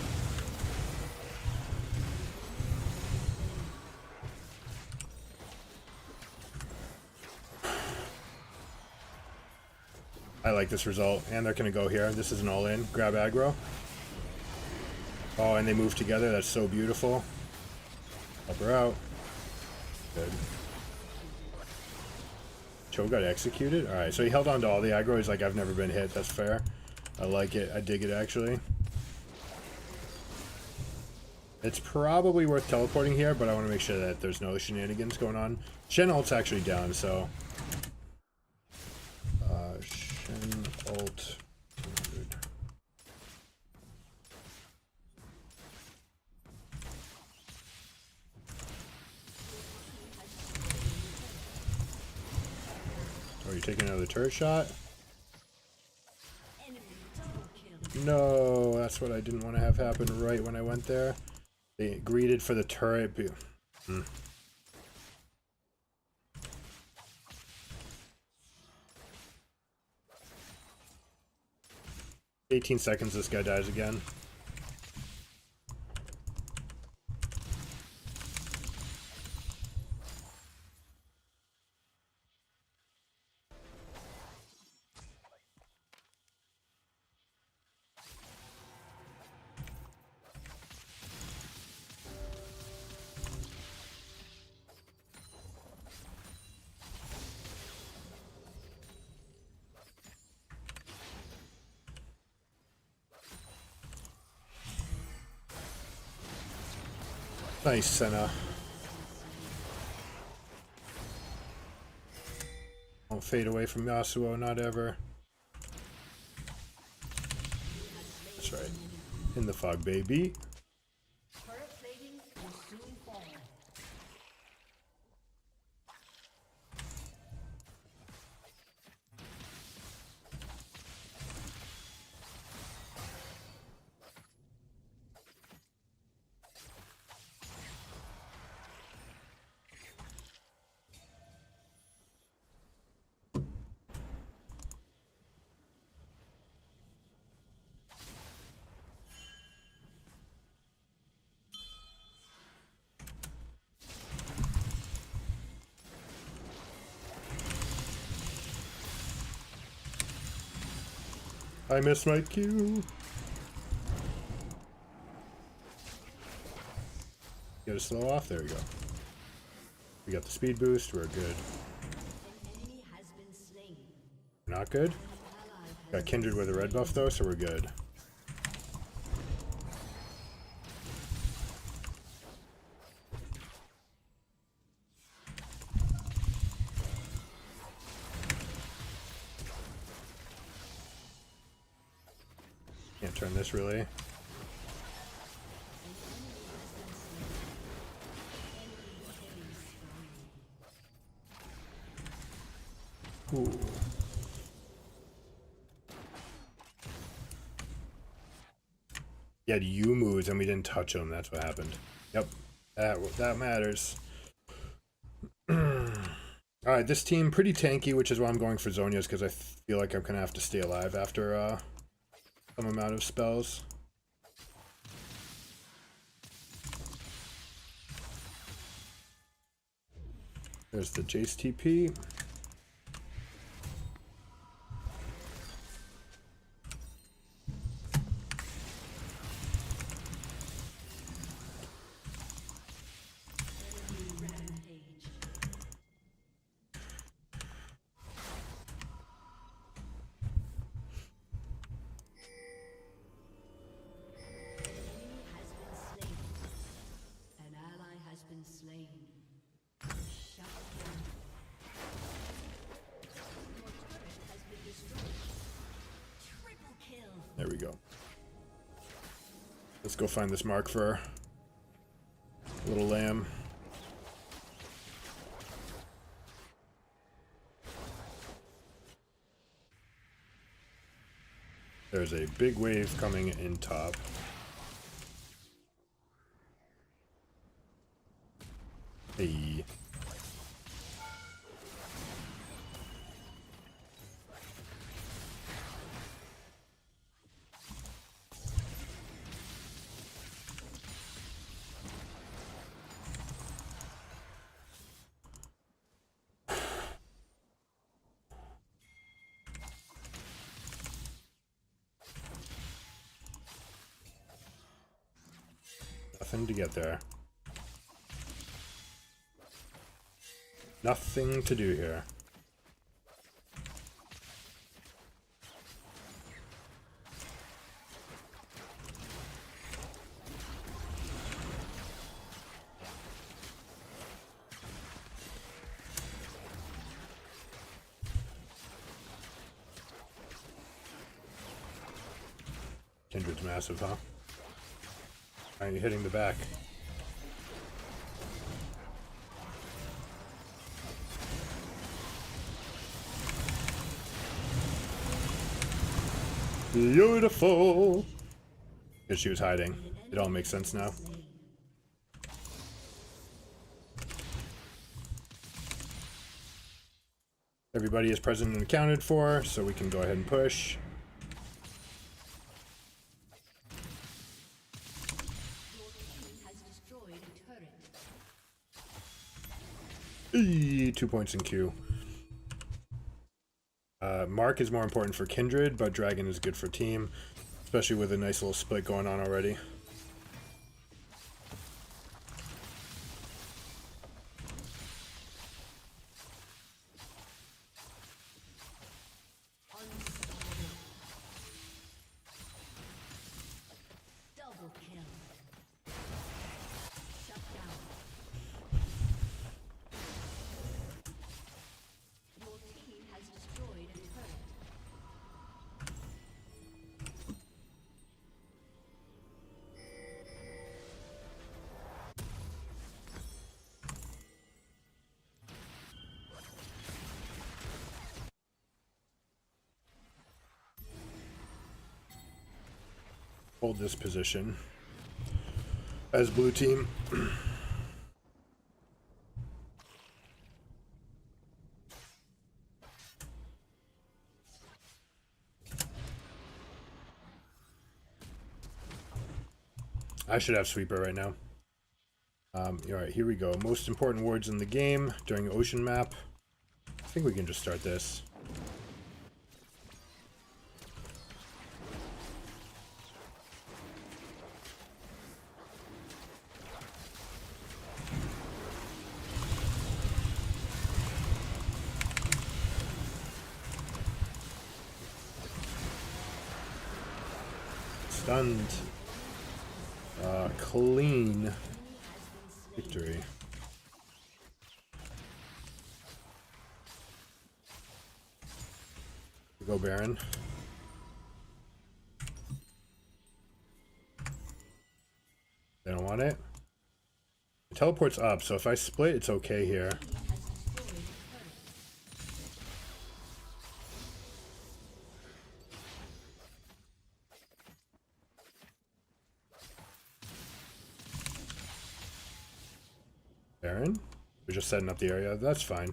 I like this result. And they're going to go here. This is an all-in. Grab aggro. Oh, and they move together. That's so beautiful. Help her out. Good. Cho got executed? Alright, so he held on to all the aggro. He's like, I've never been hit. That's fair. I like it. I dig it, actually. It's probably worth teleporting here, but I want to make sure that there's no shenanigans going on. Shen ult's actually down, so... Shen ult... 200. Oh, you taking another turret shot? No, that's what I didn't want to have happen right when I went there. They greeted for the turret. 18 seconds, this guy dies again. Nice, Senna. Don't fade away from Yasuo, not ever. That's right. In the fog, baby. Turret plating will soon fall. I missed my cue. Get a slow off. There we go. We got the speed boost. We're good. An enemy has been slain. We're not good. An ally has Got Kindred with a red buff though, so we're good. Can't turn this really. Ooh. He had U moves and we didn't touch him. That's what happened. Yep, that matters. All right, this team pretty tanky, which is why I'm going for Zhonya's, because I feel like I'm gonna have to stay alive after some amount of spells. There's the Jace TP. An ally has been slain. Shut down. Your turret has been destroyed. Triple kill. There we go. Let's go find this mark for little lamb. There's a big wave coming in top. Hey. Nothing to get there. Nothing to do here. Kindred's massive, huh? Alright, you're hitting the back. Beautiful! Because she was hiding. It all makes sense now. Everybody is present and accounted for, so we can go ahead and push. Eee, 2 points in Q. Mark is more important for Kindred, but Dragon is good for team, especially with a nice little split going on already. Hold this position as blue team. I should have sweeper right now. Alright, here we go. Most important words in the game during ocean map. I think we can just start this. Stunned. Clean victory. Go Baron. They don't want it. It teleports up, so if I split, it's okay here. Baron? We're just setting up the area. That's fine.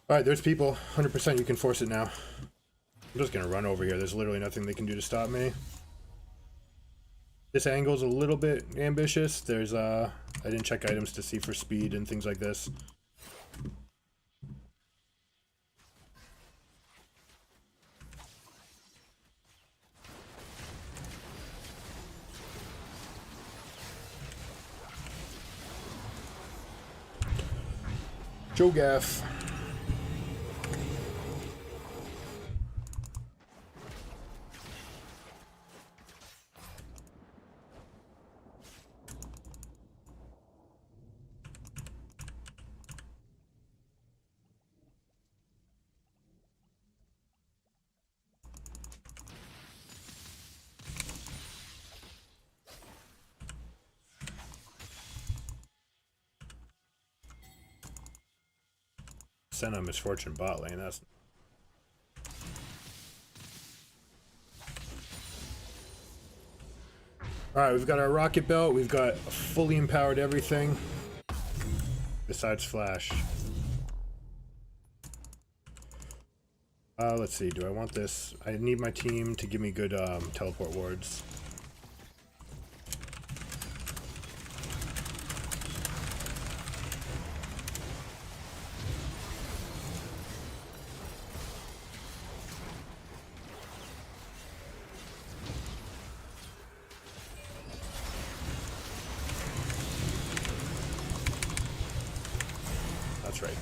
Alright, there's people. 100% you can force it now. I'm just gonna run over here. There's literally nothing they can do to stop me. This angle's a little bit ambitious. There's, I didn't check items to see for speed and things like this. Jogaff. Send a misfortune bot lane. That's alright. We've got our rocket belt. We've got fully empowered everything besides flash. Let's see. Do I want this? I need my team to give me good teleport wards. That's right.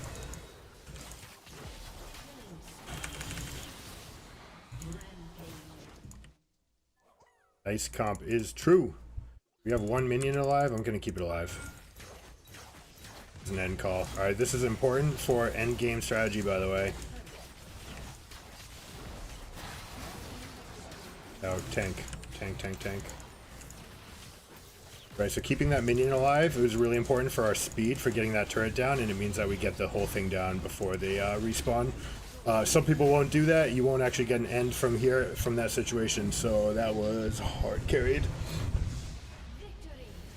Ice comp is true. We have one minion alive. I'm gonna keep it alive. It's an end call. Alright, this is important for end game strategy, by the way. Oh, tank. Tank, tank, tank. Right, so keeping that minion alive, it was really important for our speed for getting that turret down, and it means that we get the whole thing down before they respawn. Some people won't do that. You won't actually get an end from here, from that situation, so that was hard carried.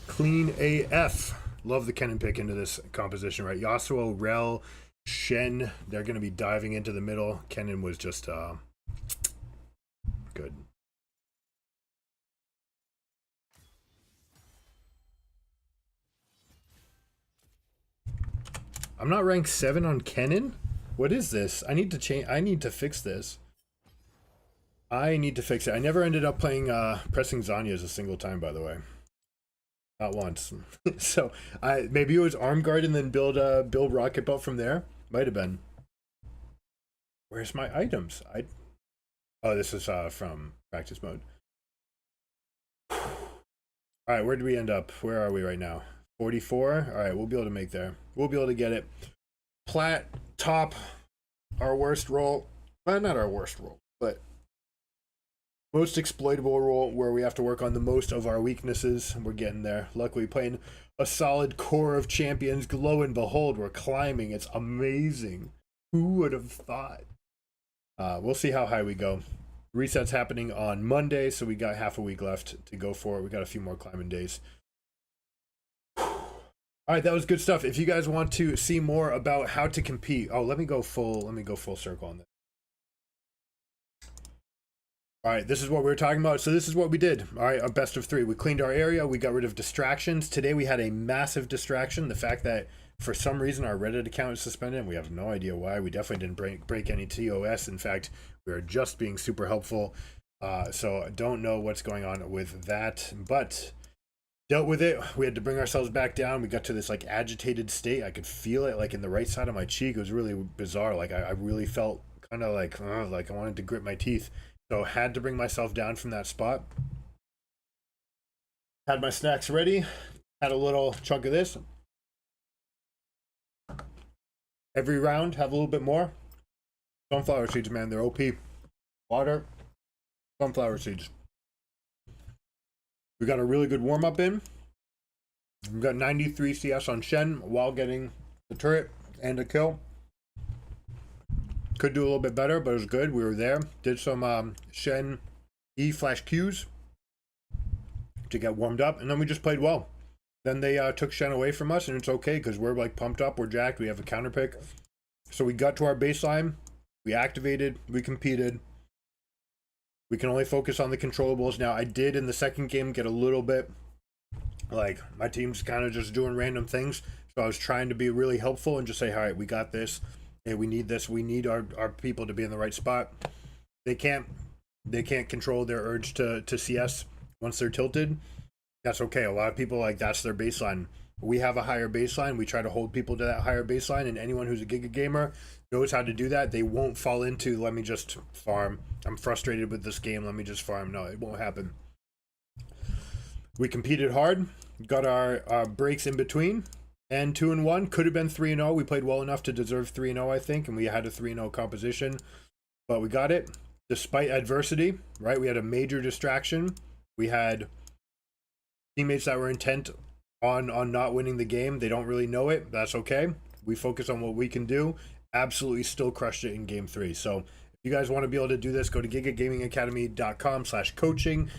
Clean AF. Love the Kennen pick into this composition, right? Yasuo, Rel, Shen, they're going to be diving into the middle. Kennen was just good. I'm not ranked 7 on Kennen? What is this? I need to change. I need to fix this. I need to fix it. I never ended up playing pressing Zanya's a single time, by the way. Not once. So maybe it was arm guard and then build rocket boat from there. Might have been. Where's my items? Oh, this is from practice mode. All right, where did we end up? Where are we right now? 44. All right, we'll be able to make there. We'll be able to get it. Plat top, our worst role. Well, not our worst role, but most exploitable role where we have to work on the most of our weaknesses. We're getting there. Luckily, playing a solid core of champions. Lo and behold, we're climbing. It's amazing. Who would have thought? We'll see how high we go. Reset's happening on Monday, so we got half a week left to go for it. We got a few more climbing days. All right, that was good stuff. If you guys want to see more about how to compete, let me go full circle on this. All right, this is what we were talking about. So this is what we did. All right, a best of 3. We cleaned our area. We got rid of distractions. Today we had a massive distraction. The fact that for some reason our Reddit account is suspended, and we have no idea why. We definitely didn't break any TOS. In fact, we are just being super helpful. So I don't know what's going on with that, but dealt with it. We had to bring ourselves back down. We got to this like agitated state. I could feel it like in the right side of my cheek. It was really bizarre. Like I really felt kind of like I wanted to grit my teeth. So had to bring myself down from that spot. Had my snacks ready. Had a little chunk of this. Every round, have a little bit more. Sunflower seeds, man, they're OP. Water, sunflower seeds. We got a really good warm-up in. We got 93 CS on Shen while getting the turret and a kill. Could do a little bit better, but it was good. We were there. Did some Shen E/Qs to get warmed up, and then we just played well. Then they took Shen away from us, and it's okay because we're like pumped up, we're jacked, we have a counter pick. So we got to our baseline, we activated, we competed. We can only focus on the controllables. Now, I did in the second game get a little bit, like, my team's kind of just doing random things. So I was trying to be really helpful and just say, all right, we got this. Hey, we need this. We need our people to be in the right spot. They can't control their urge to CS once they're tilted. That's okay. A lot of people, like, that's their baseline. We have a higher baseline. We try to hold people to that higher baseline, and anyone who's a Giga gamer knows how to do that. They won't fall into, let me just farm. I'm frustrated with this game. Let me just farm. No, it won't happen. We competed hard, got our breaks in between, and 2-1. Could have been 3-0. We played well enough to deserve 3-0, I think, and we had a 3-0 composition, but we got it despite adversity, right? We had a major distraction. We had teammates that were intent on not winning the game. They don't really know it. That's okay. We focus on what we can do. Absolutely still crushed it in game 3. So if you guys want to be able to do this, go to gigagamingacademy.com/coaching.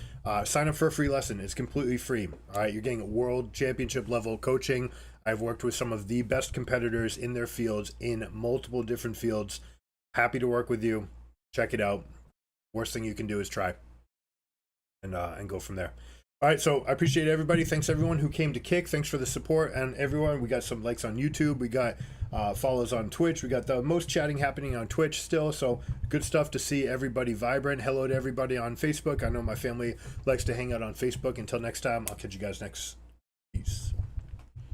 Sign up for a free lesson. It's completely free. All right, you're getting world championship level coaching. I've worked with some of the best competitors in their fields in multiple different fields. Happy to work with you. Check it out. Worst thing you can do is try and go from there. All right, so I appreciate everybody. Thanks everyone who came to Kick. Thanks for the support, and everyone. We got some likes on YouTube. We got follows on Twitch. We got the most chatting happening on Twitch still, so good stuff to see everybody vibrant. Hello to everybody on Facebook. I know my family likes to hang out on Facebook. Until next time, I'll catch you guys next